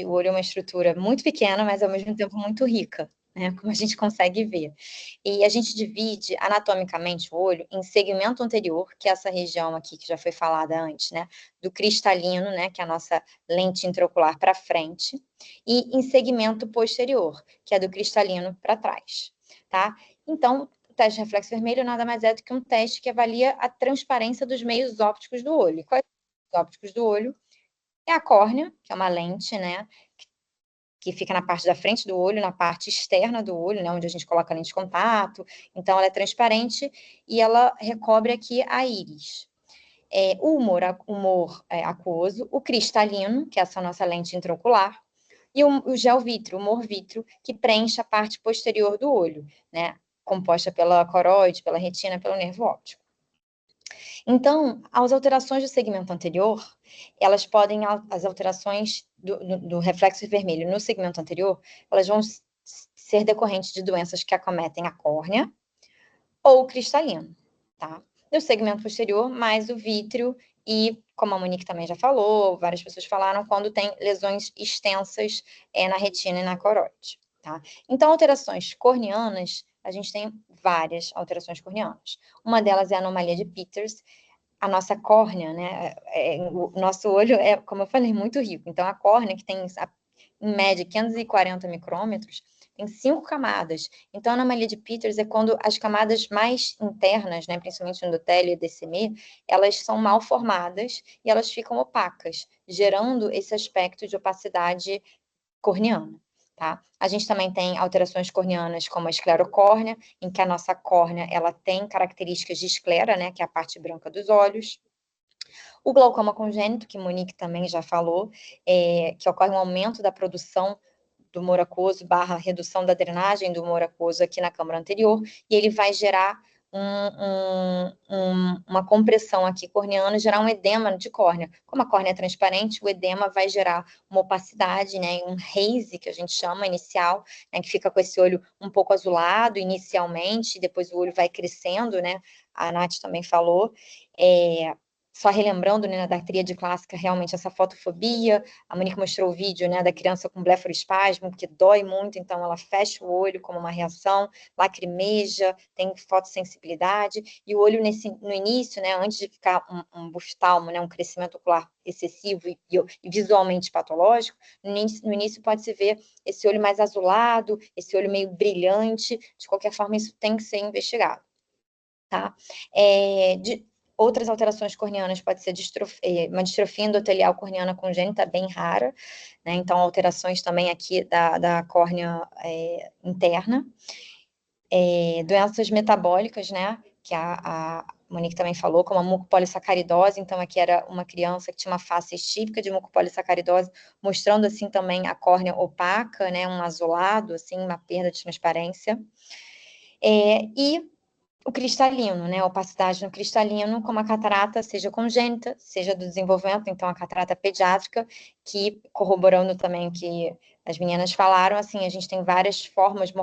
o olho é uma estrutura muito pequena, mas ao mesmo tempo muito rica, né, como a gente consegue ver. E a gente divide anatomicamente o olho em segmento anterior, que é essa região aqui que já foi falada antes, né, do cristalino, né, que é a nossa lente intraocular para frente, e em segmento posterior, que é do cristalino para trás, tá? Então, o teste de reflexo vermelho nada mais é do que um teste que avalia a transparência dos meios ópticos do olho. Quais são os ópticos do olho? É a córnea, que é uma lente, né, que fica na parte da frente do olho, na parte externa do olho, né, onde a gente coloca a lente de contato. Então, ela é transparente e ela recobre aqui a íris. O humor aquoso, o cristalino, que é essa nossa lente intraocular, e o gel vítreo, o humor vítreo, que preenche a parte posterior do olho, né, composta pela coroide, pela retina, pelo nervo óptico. Então, as alterações do segmento anterior, elas podem, as alterações do reflexo vermelho no segmento anterior, elas vão ser decorrentes de doenças que acometem a córnea ou o cristalino, tá? No segmento posterior, mais o vítreo e, como a Monique também já falou, várias pessoas falaram, quando tem lesões extensas na retina e na coroide, tá? Então, alterações corneanas, a gente tem várias alterações corneanas. Uma delas é a anomalia de Peters. A nossa córnea, né? O nosso olho é, como eu falei, muito rico. Então, a córnea, que tem, em média, 540 micrômetros, tem 5 camadas. Então, a anomalia de Peters é quando as camadas mais internas, né, principalmente o endotélio e o DCM, elas são mal formadas e elas ficam opacas, gerando esse aspecto de opacidade corneana. Tá? A gente também tem alterações corneanas como a esclerocórnea, em que a nossa córnea ela tem características de esclera, né, que é a parte branca dos olhos. O glaucoma congênito, que Monique também já falou, que ocorre um aumento da produção do humor aquoso / redução da drenagem do humor aquoso aqui na câmara anterior, e ele vai gerar uma compressão aqui corneana, gerar um edema de córnea. Como a córnea é transparente, o edema vai gerar uma opacidade, né, um haze, que a gente chama, inicial, né, que fica com esse olho um pouco azulado inicialmente, depois o olho vai crescendo, né, a Nath também falou, só relembrando, né, da tríade clássica, realmente essa fotofobia, a Monique mostrou o vídeo, né, da criança com blefaroespasmo, que dói muito, então ela fecha o olho como uma reação, lacrimeja, tem fotossensibilidade, e o olho no início, né, antes de ficar um buftalmo, né, um crescimento ocular excessivo e visualmente patológico, no início pode-se ver esse olho mais azulado, esse olho meio brilhante, de qualquer forma isso tem que ser investigado, tá? Outras alterações corneanas pode ser uma distrofia endotelial corneana congênita, bem rara, né? Então, alterações também aqui da córnea interna. Doenças metabólicas, né? Que a Monique também falou, como a mucopolissacaridose. Então, aqui era uma criança que tinha uma face típica de mucopolissacaridose, mostrando, assim, também a córnea opaca, né? Um azulado, assim, uma perda de transparência. E o cristalino, né, a opacidade no cristalino, como a catarata, seja congênita, seja do desenvolvimento, então a catarata pediátrica, que, corroborando também o que as meninas falaram, assim, a gente tem várias formas,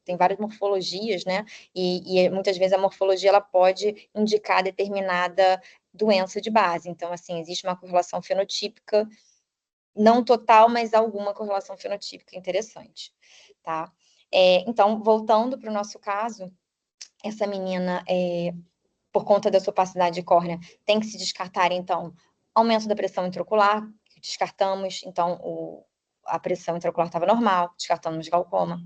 tem várias morfologias, né, e muitas vezes a morfologia, ela pode indicar determinada doença de base, então, assim, existe uma correlação fenotípica, não total, mas alguma correlação fenotípica interessante, tá? Então, voltando para o nosso caso, essa menina, por conta da sua opacidade de córnea, tem que se descartar, então, Aumento da pressão intraocular, descartamos, então a pressão intraocular estava normal, descartamos glaucoma.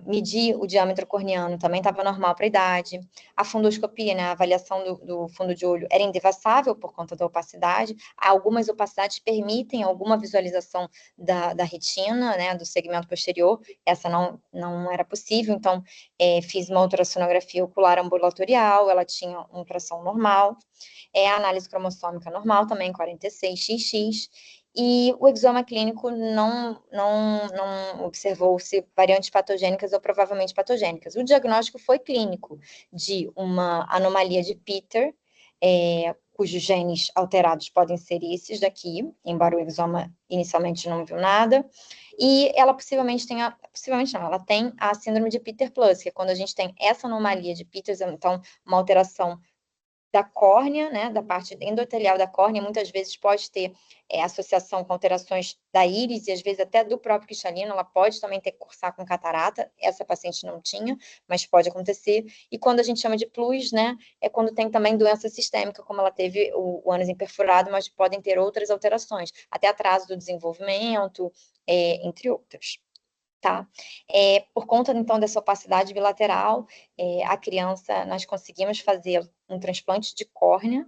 Medir o diâmetro corneano também estava normal para a idade. A fundoscopia, né, a avaliação do fundo de olho era indevassável por conta da opacidade. Algumas opacidades permitem alguma visualização da retina, né, do segmento posterior. Essa não era possível, então fiz uma ultrassonografia ocular ambulatorial, ela tinha uma ultrassom normal. A análise cromossômica normal também, 46XX. E o exoma clínico não observou-se variantes patogênicas ou provavelmente patogênicas. O diagnóstico foi clínico de uma anomalia de Peter, cujos genes alterados podem ser esses daqui, embora o exoma inicialmente não viu nada, e ela possivelmente ela tem a síndrome de Peter Plus, que é quando a gente tem essa anomalia de Peters, então uma alteração da córnea, né, da parte endotelial da córnea, muitas vezes pode ter associação com alterações da íris e às vezes até do próprio cristalino, ela pode também cursar com catarata, essa paciente não tinha, mas pode acontecer. E quando a gente chama de plus, né, é quando tem também doença sistêmica, como ela teve o ânus imperfurado, mas podem ter outras alterações, até atraso do desenvolvimento, entre outras. Tá? Por conta, então, dessa opacidade bilateral, a criança, nós conseguimos fazer um transplante de córnea,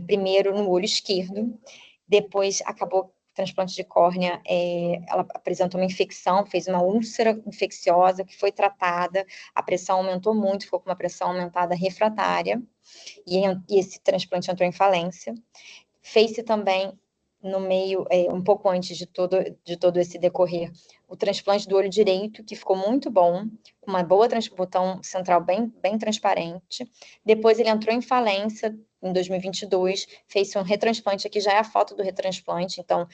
primeiro no olho esquerdo, depois acabou o transplante de córnea, ela apresentou uma infecção, fez uma úlcera infecciosa que foi tratada, a pressão aumentou muito, ficou com uma pressão aumentada refratária, e esse transplante entrou em falência. Fez-se também no meio, um pouco antes de todo esse decorrer, o transplante do olho direito, que ficou muito bom, com uma boa botão central bem transparente. Depois ele entrou em falência em 2022, fez um retransplante, aqui já é a foto do retransplante, então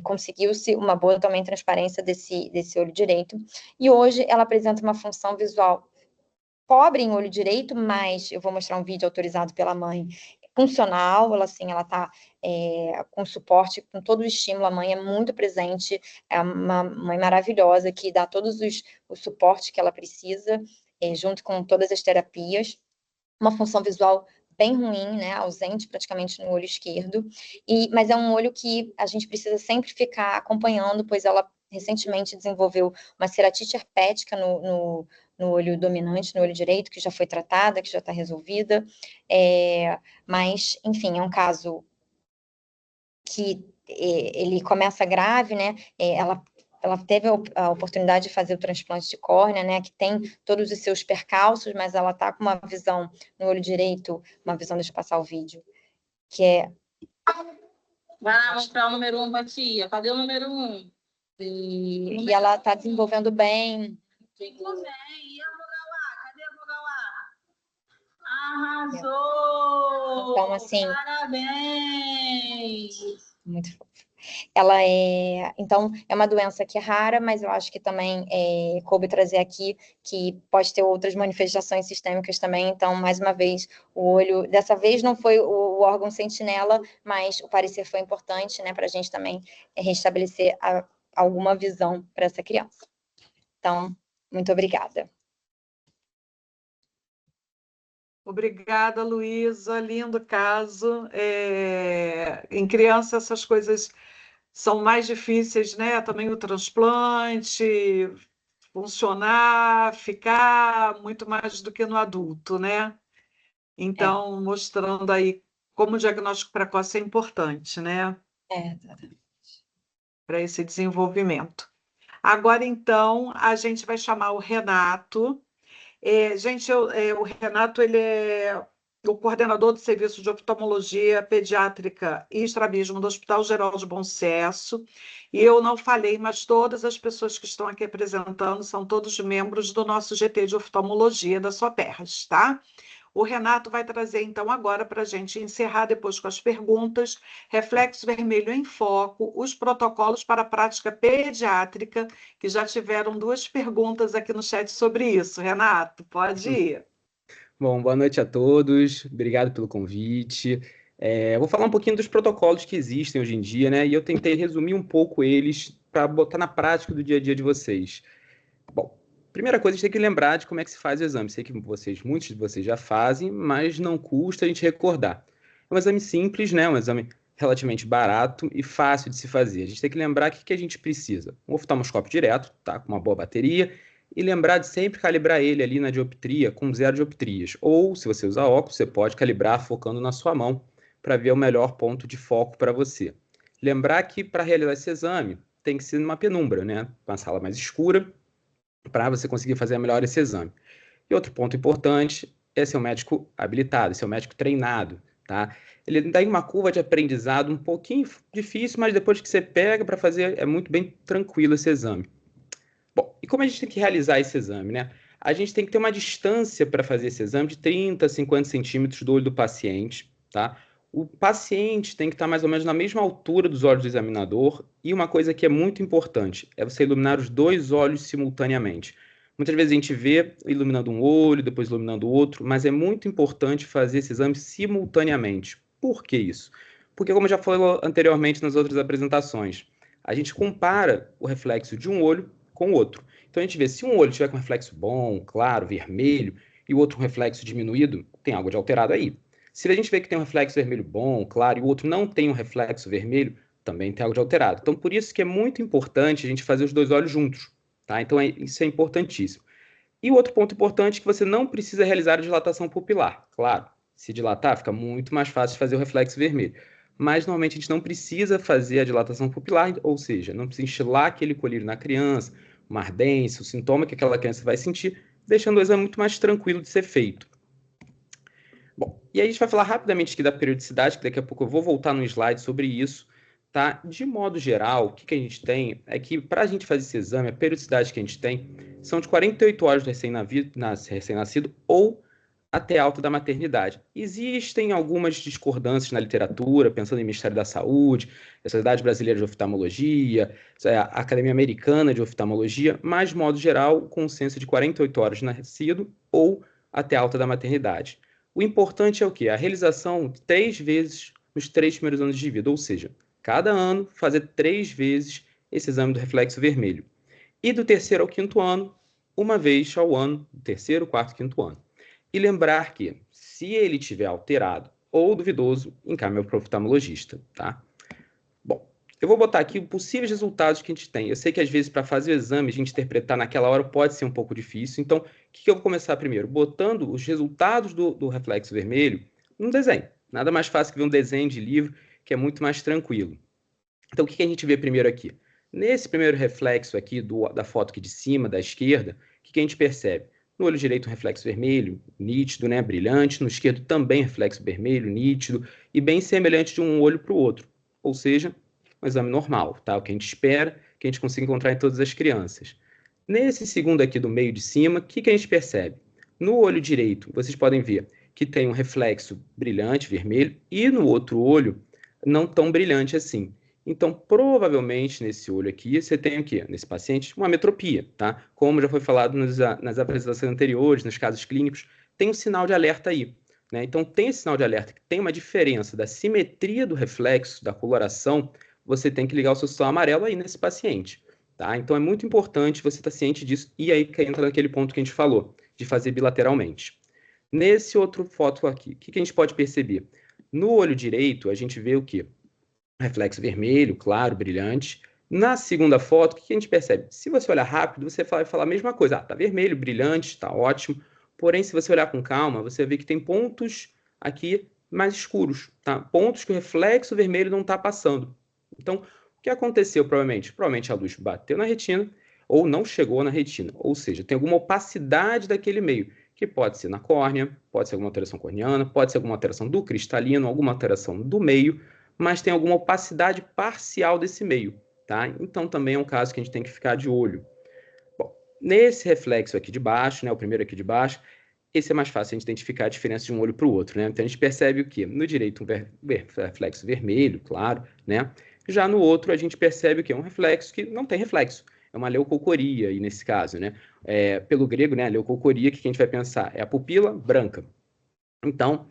conseguiu-se uma boa também transparência desse olho direito. E hoje ela apresenta uma função visual pobre em olho direito, mas eu vou mostrar um vídeo autorizado pela mãe, funcional, ela está com suporte, com todo o estímulo, a mãe é muito presente, é uma mãe maravilhosa que dá todos o suporte que ela precisa, junto com todas as terapias, uma função visual bem ruim, né, ausente praticamente no olho esquerdo, mas é um olho que a gente precisa sempre ficar acompanhando, pois ela recentemente desenvolveu uma ceratite herpética no olho dominante, no olho direito, que já foi tratada, que já está resolvida, mas, enfim, é um caso que ele começa grave, né, ela teve a oportunidade de fazer o transplante de córnea, né, que tem todos os seus percalços, mas ela está com uma visão no olho direito, deixa eu passar o vídeo, que é... Vai lá mostrar o número 1 pra tia, cadê o número 1? E ela está desenvolvendo bem. Muito bem, e a vogal A? Cadê a vogal A? Arrasou! Então, assim... Parabéns! Muito fofo. Então, é uma doença que é rara, mas eu acho que também coube trazer aqui que pode ter outras manifestações sistêmicas também. Então, mais uma vez, o olho, dessa vez não foi o órgão sentinela, mas o parecer foi importante, né, para a gente também restabelecer alguma visão para essa criança. Então, muito obrigada. Obrigada, Luísa. Lindo caso. Em criança, essas coisas são mais difíceis, né? Também o transplante, funcionar, ficar, muito mais do que no adulto, né? Então, mostrando aí como o diagnóstico precoce é importante, né? Exatamente. Para esse desenvolvimento. Agora, então, a gente vai chamar o Renato. Gente, o Renato, ele é o coordenador do Serviço de Oftalmologia Pediátrica e Estrabismo do Hospital Geral de Bom Sucesso. E eu não falei, mas todas as pessoas que estão aqui apresentando são todos membros do nosso GT de Oftalmologia da SOPERJ, tá? O Renato vai trazer, então, agora para a gente encerrar depois com as perguntas, Reflexo Vermelho em Foco, os protocolos para a prática pediátrica, que já tiveram 2 perguntas aqui no chat sobre isso. Renato, pode ir. Bom, boa noite a todos, obrigado pelo convite. Eu vou falar um pouquinho dos protocolos que existem hoje em dia, né? E eu tentei resumir um pouco eles para botar na prática do dia a dia de vocês. Bom, primeira coisa, a gente tem que lembrar de como é que se faz o exame. Sei que muitos de vocês já fazem, mas não custa a gente recordar. É um exame simples, né? Um exame relativamente barato e fácil de se fazer. A gente tem que lembrar que a gente precisa. Um oftalmoscópio direto, tá? Com uma boa bateria, e lembrar de sempre calibrar ele ali na dioptria com 0 dioptrias. Ou, se você usar óculos, você pode calibrar focando na sua mão para ver o melhor ponto de foco para você. Lembrar que para realizar esse exame tem que ser numa penumbra, né? Uma sala mais escura, para você conseguir fazer melhor esse exame. E outro ponto importante é ser um médico habilitado, ser um médico treinado, tá? Ele dá uma curva de aprendizado um pouquinho difícil, mas depois que você pega para fazer, é muito bem tranquilo esse exame. Bom, e como a gente tem que realizar esse exame, né? A gente tem que ter uma distância para fazer esse exame de 30 a 50 centímetros do olho do paciente, tá? O paciente tem que estar mais ou menos na mesma altura dos olhos do examinador, e uma coisa que é muito importante é você iluminar os 2 olhos simultaneamente. Muitas vezes a gente vê iluminando um olho, depois iluminando o outro, mas é muito importante fazer esse exame simultaneamente. Por que isso? Porque, como eu já falei anteriormente nas outras apresentações, a gente compara o reflexo de um olho com o outro. Então a gente vê se um olho tiver com reflexo bom, claro, vermelho, e o outro reflexo diminuído, tem algo de alterado aí. Se a gente vê que tem um reflexo vermelho bom, claro, e o outro não tem um reflexo vermelho, também tem algo de alterado. Então, por isso que é muito importante a gente fazer os 2 olhos juntos, tá? Então, isso é importantíssimo. E o outro ponto importante é que você não precisa realizar a dilatação pupilar. Claro, se dilatar, fica muito mais fácil de fazer o reflexo vermelho. Mas, normalmente, a gente não precisa fazer a dilatação pupilar, ou seja, não precisa instilar aquele colírio na criança, uma ardência, o sintoma que aquela criança vai sentir, deixando o exame muito mais tranquilo de ser feito. Bom, e aí a gente vai falar rapidamente aqui da periodicidade, que daqui a pouco eu vou voltar no slide sobre isso, tá? De modo geral, o que a gente tem é que para a gente fazer esse exame, a periodicidade que a gente tem são de 48 horas do recém-nascido ou até alta da maternidade. Existem algumas discordâncias na literatura, pensando em Ministério da Saúde, a Sociedade Brasileira de Oftalmologia, a Academia Americana de Oftalmologia, mas, de modo geral, o consenso é de 48 horas de nascido ou até alta da maternidade. O importante é o quê? A realização 3 vezes nos 3 primeiros anos de vida, ou seja, cada ano fazer 3 vezes esse exame do reflexo vermelho. E do 3º ao 5º ano, uma vez ao ano, do 3º, 4º, 5º ano. E lembrar que, se ele estiver alterado ou duvidoso, encaminhe para o oftalmologista, tá? Bom, eu vou botar aqui os possíveis resultados que a gente tem. Eu sei que, às vezes, para fazer o exame, a gente interpretar naquela hora pode ser um pouco difícil. Então, o que eu vou começar primeiro? Botando os resultados do reflexo vermelho num desenho. Nada mais fácil que ver um desenho de livro, que é muito mais tranquilo. Então, o que a gente vê primeiro aqui? Nesse primeiro reflexo aqui da foto aqui de cima, da esquerda, o que a gente percebe? No olho direito, um reflexo vermelho, nítido, né, brilhante. No esquerdo, também reflexo vermelho, nítido, e bem semelhante de um olho para o outro. Ou seja, um exame normal, tá? O que a gente espera, que a gente consiga encontrar em todas as crianças. Nesse segundo aqui do meio de cima, o que a gente percebe? No olho direito, vocês podem ver que tem um reflexo brilhante, vermelho, e no outro olho, não tão brilhante assim. Então, provavelmente, nesse olho aqui, você tem o quê? Nesse paciente, uma ametropia, tá? Como já foi falado nas apresentações anteriores, nos casos clínicos, tem um sinal de alerta aí, né? Então, tem esse sinal de alerta que tem uma diferença da simetria do reflexo, da coloração, você tem que ligar o seu sinal amarelo aí nesse paciente, tá? Então, é muito importante você estar ciente disso, e aí que entra naquele ponto que a gente falou, de fazer bilateralmente. Nesse outro foto aqui, o que a gente pode perceber? No olho direito, a gente vê o quê? Reflexo vermelho, claro, brilhante. Na segunda foto, o que a gente percebe? Se você olhar rápido, você vai falar a mesma coisa. Tá vermelho, brilhante, tá ótimo. Porém, se você olhar com calma, você vê que tem pontos aqui mais escuros, tá? Pontos que o reflexo vermelho não está passando. Então, o que aconteceu provavelmente? Provavelmente a luz bateu na retina ou não chegou na retina. Ou seja, tem alguma opacidade daquele meio, que pode ser na córnea, pode ser alguma alteração corneana, pode ser alguma alteração do cristalino, alguma alteração do meio, mas tem alguma opacidade parcial desse meio, tá? Então, também é um caso que a gente tem que ficar de olho. Bom, nesse reflexo aqui de baixo, né, o primeiro aqui de baixo, esse é mais fácil a gente identificar a diferença de um olho para o outro, né? Então, a gente percebe o quê? No direito, um reflexo vermelho, claro, né? Já no outro, a gente percebe o quê? Um reflexo que não tem reflexo. É uma leucocoria, aí nesse caso, né? Pelo grego, né, a leucocoria, que a gente vai pensar? É a pupila branca. Então,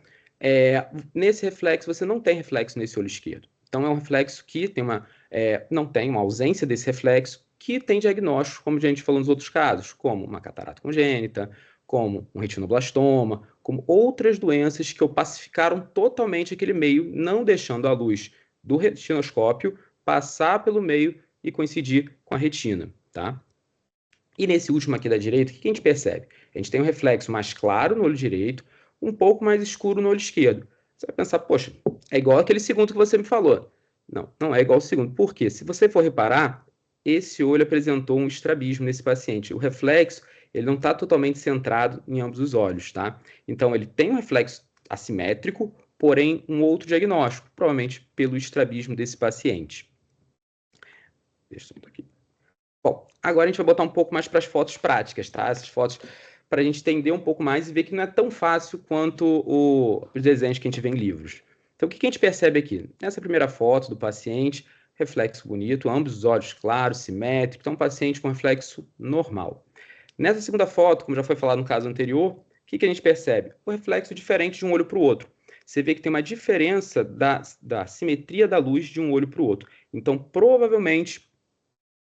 nesse reflexo, você não tem reflexo nesse olho esquerdo. Então, é um reflexo que tem não tem uma ausência desse reflexo, que tem diagnóstico, como a gente falou nos outros casos, como uma catarata congênita, como um retinoblastoma, como outras doenças que opacificaram totalmente aquele meio, não deixando a luz do retinoscópio passar pelo meio e coincidir com a retina, tá? E nesse último aqui da direita, o que a gente percebe? A gente tem um reflexo mais claro no olho direito, um pouco mais escuro no olho esquerdo. Você vai pensar, poxa, é igual aquele segundo que você me falou. Não, não é igual ao segundo. Por quê? Se você for reparar, esse olho apresentou um estrabismo nesse paciente. O reflexo, ele não está totalmente centrado em ambos os olhos, tá? Então, ele tem um reflexo assimétrico, porém, um outro diagnóstico, provavelmente pelo estrabismo desse paciente. Deixa eu aqui. Bom, agora a gente vai botar um pouco mais para as fotos práticas, tá? Essas fotos para a gente entender um pouco mais e ver que não é tão fácil quanto os desenhos que a gente vê em livros. Então, o que a gente percebe aqui? Nessa primeira foto do paciente, reflexo bonito, ambos os olhos claros, simétricos, então um paciente com reflexo normal. Nessa segunda foto, como já foi falado no caso anterior, o que a gente percebe? O reflexo diferente de um olho para o outro. Você vê que tem uma diferença da simetria da luz de um olho para o outro. Então, provavelmente,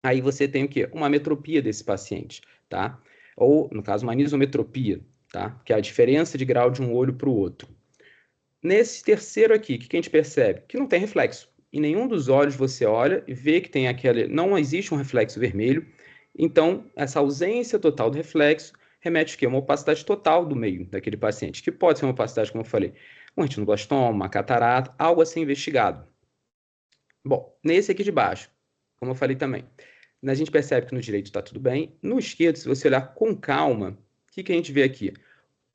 aí você tem o quê? Uma ametropia desse paciente, tá? Ou, no caso, uma anisometropia, tá? Que é a diferença de grau de um olho para o outro. Nesse terceiro aqui, o que a gente percebe? Que não tem reflexo. Em nenhum dos olhos você olha e vê que tem aquele... Não existe um reflexo vermelho. Então, essa ausência total do reflexo remete a uma opacidade total do meio daquele paciente, que pode ser uma opacidade, como eu falei, um retinoblastoma, uma catarata, algo a ser investigado. Bom, nesse aqui de baixo, como eu falei também, a gente percebe que no direito está tudo bem. No esquerdo, se você olhar com calma, o que a gente vê aqui?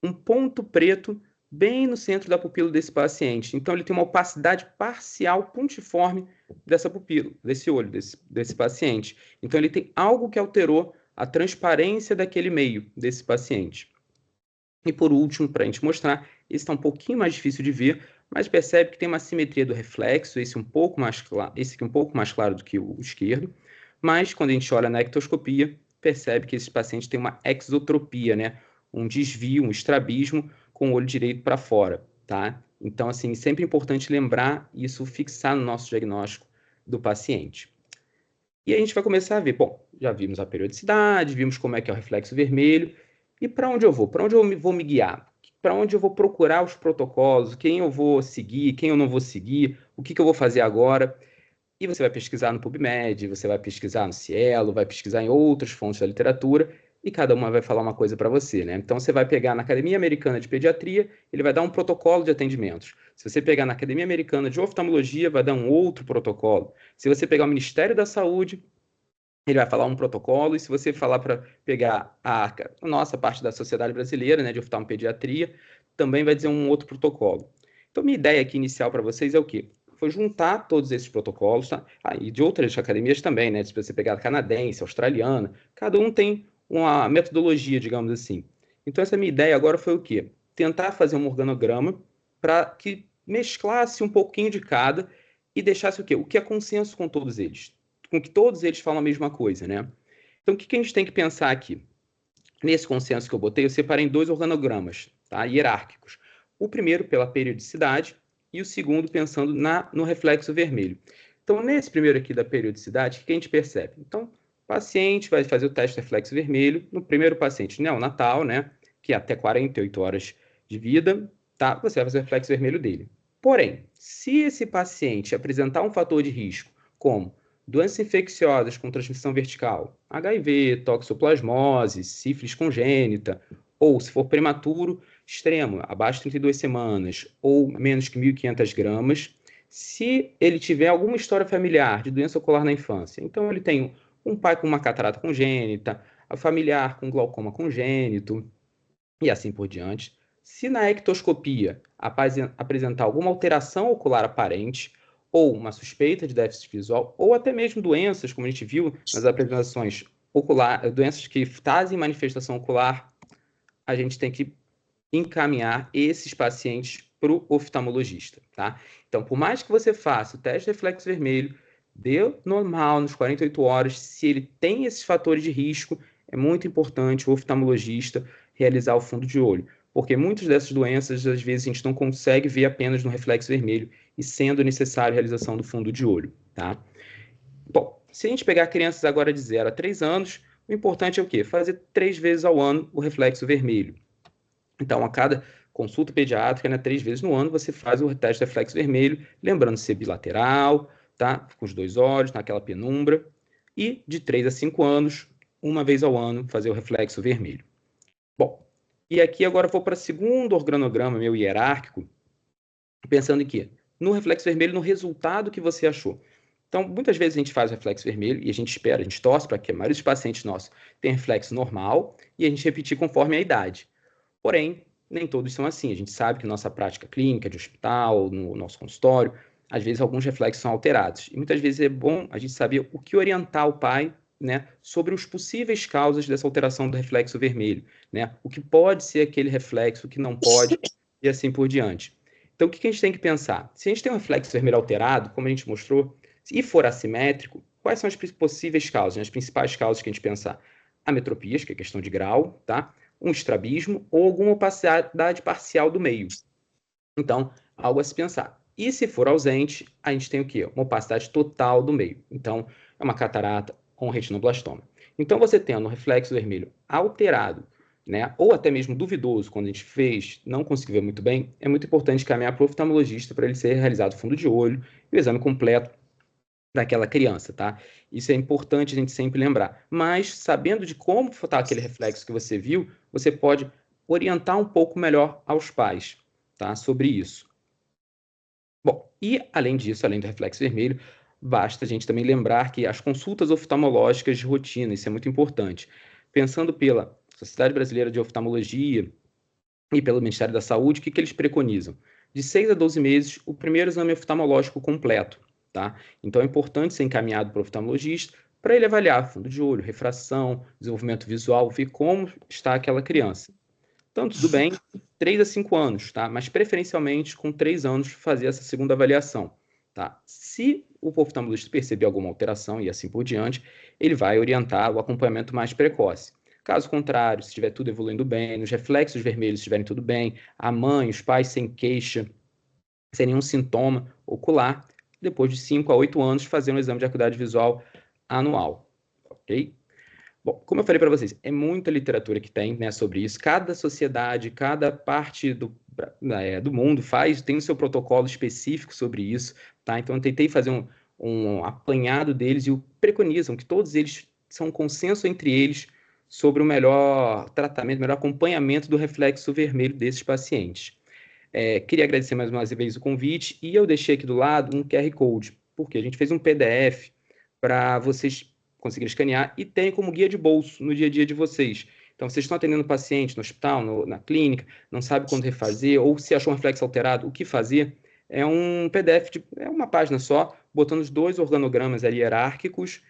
Um ponto preto bem no centro da pupila desse paciente. Então, ele tem uma opacidade parcial pontiforme dessa pupila, desse olho, desse paciente. Então, ele tem algo que alterou a transparência daquele meio desse paciente. E, por último, para a gente mostrar, esse está um pouquinho mais difícil de ver, mas percebe que tem uma simetria do reflexo, esse aqui um pouco mais claro do que o esquerdo. Mas, quando a gente olha na ectoscopia, percebe que esse paciente tem uma exotropia, né? Um desvio, um estrabismo com o olho direito para fora, tá? Então, assim, sempre é importante lembrar isso, fixar no nosso diagnóstico do paciente. E aí a gente vai começar a ver, bom, já vimos a periodicidade, vimos como é que é o reflexo vermelho, e para onde eu vou? Para onde eu vou me guiar? Para onde eu vou procurar os protocolos? Quem eu vou seguir? Quem eu não vou seguir? O que eu vou fazer agora? E você vai pesquisar no PubMed, você vai pesquisar no Cielo, vai pesquisar em outras fontes da literatura, e cada uma vai falar uma coisa para você, né? Então, você vai pegar na Academia Americana de Pediatria, ele vai dar um protocolo de atendimentos. Se você pegar na Academia Americana de Oftalmologia, vai dar um outro protocolo. Se você pegar o Ministério da Saúde, ele vai falar um protocolo, e se você falar para pegar a nossa parte da Sociedade Brasileira, né, de Oftalmopediatria, também vai dizer um outro protocolo. Então, minha ideia aqui inicial para vocês é o quê? Foi juntar todos esses protocolos, tá? E de outras academias também, né? Se você pegar a canadense, australiana, cada um tem uma metodologia, digamos assim. Então, essa minha ideia agora foi o quê? Tentar fazer um organograma para que mesclasse um pouquinho de cada e deixasse o quê? O que é consenso com todos eles. Com que todos eles falam a mesma coisa, né? Então, o que a gente tem que pensar aqui? Nesse consenso que eu botei, eu separei em 2 organogramas, tá? Hierárquicos. O primeiro pela periodicidade e o segundo pensando no reflexo vermelho. Então, nesse primeiro aqui da periodicidade, o que a gente percebe? Então, o paciente vai fazer o teste de reflexo vermelho no primeiro paciente neonatal, né? Que é até 48 horas de vida, tá? Você vai fazer o reflexo vermelho dele. Porém, se esse paciente apresentar um fator de risco, como doenças infecciosas com transmissão vertical, HIV, toxoplasmose, sífilis congênita, ou se for prematuro, extremo, abaixo de 32 semanas, ou menos que 1.500 gramas, se ele tiver alguma história familiar de doença ocular na infância, então ele tem um pai com uma catarata congênita, a familiar com glaucoma congênito, e assim por diante. Se na ectoscopia apresentar alguma alteração ocular aparente, ou uma suspeita de déficit visual, ou até mesmo doenças, como a gente viu nas apresentações oculares, doenças que trazem manifestação ocular, a gente tem que encaminhar esses pacientes para o oftalmologista, tá? Então, por mais que você faça o teste de reflexo vermelho, deu normal nos 48 horas, se ele tem esses fatores de risco, é muito importante o oftalmologista realizar o fundo de olho, porque muitas dessas doenças, às vezes, a gente não consegue ver apenas no reflexo vermelho, e sendo necessário a realização do fundo de olho, tá? Bom, se a gente pegar crianças agora de 0 a 3 anos, o importante é o quê? Fazer 3 vezes ao ano o reflexo vermelho. Então, a cada consulta pediátrica, né, 3 vezes no ano, você faz o teste de reflexo vermelho, lembrando de ser bilateral, tá? Com os 2 olhos, naquela penumbra, e de 3 a 5 anos, uma vez ao ano, fazer o reflexo vermelho. Bom, e aqui agora eu vou para o segundo organograma meu hierárquico, pensando em quê? No reflexo vermelho, no resultado que você achou. Então, muitas vezes a gente faz o reflexo vermelho e a gente espera, a gente torce para que a maioria dos pacientes nossos tenha reflexo normal e a gente repetir conforme a idade. Porém, nem todos são assim. A gente sabe que nossa prática clínica, de hospital, no nosso consultório, às vezes alguns reflexos são alterados. E muitas vezes é bom a gente saber o que orientar o pai, né, sobre os possíveis causas dessa alteração do reflexo vermelho, né? O que pode ser aquele reflexo, o que não pode, e assim por diante. Então, o que a gente tem que pensar? Se a gente tem um reflexo vermelho alterado, como a gente mostrou, e for assimétrico, quais são as possíveis causas, né, as principais causas que a gente pensar? Ametropias, que é questão de grau, tá? Um estrabismo ou alguma opacidade parcial do meio. Então, algo a se pensar. E se for ausente, a gente tem o quê? Uma opacidade total do meio. Então, é uma catarata ou um retinoblastoma. Então, você tendo um reflexo vermelho alterado, né, ou até mesmo duvidoso, quando a gente fez, não conseguiu ver muito bem, é muito importante caminhar para o oftalmologista para ele ser realizado fundo de olho e o exame completo daquela criança, tá? Isso é importante a gente sempre lembrar. Mas, sabendo de como está aquele reflexo que você viu, você pode orientar um pouco melhor aos pais, tá? Sobre isso. Bom, e além disso, além do reflexo vermelho, basta a gente também lembrar que as consultas oftalmológicas de rotina, isso é muito importante. Pensando pela Sociedade Brasileira de Oftalmologia e pelo Ministério da Saúde, o que eles preconizam? De 6 a 12 meses, o primeiro exame oftalmológico completo, tá? Então é importante ser encaminhado para o oftalmologista para ele avaliar fundo de olho, refração, desenvolvimento visual, ver como está aquela criança. Então, tudo bem, 3 a 5 anos, tá? Mas preferencialmente com 3 anos fazer essa segunda avaliação, tá? Se o oftalmologista perceber alguma alteração e assim por diante, ele vai orientar o acompanhamento mais precoce. Caso contrário, se estiver tudo evoluindo bem, os reflexos vermelhos estiverem tudo bem, a mãe, os pais sem queixa, sem nenhum sintoma ocular, depois de 5 a 8 anos, fazer um exame de acuidade visual anual, ok? Bom, como eu falei para vocês, é muita literatura que tem, né, sobre isso. Cada sociedade, cada parte do mundo tem o seu protocolo específico sobre isso, tá? Então, eu tentei fazer um apanhado deles e preconizam que todos eles são um consenso entre eles sobre o melhor tratamento, o melhor acompanhamento do reflexo vermelho desses pacientes. Queria agradecer mais uma vez o convite e eu deixei aqui do lado um QR Code, porque a gente fez um PDF para vocês conseguirem escanear e tem como guia de bolso no dia a dia de vocês. Então, vocês estão atendendo paciente no hospital, na clínica, não sabe quando refazer, ou se achou um reflexo alterado, o que fazer. É um PDF, é uma página só, botando os 2 organogramas ali hierárquicos,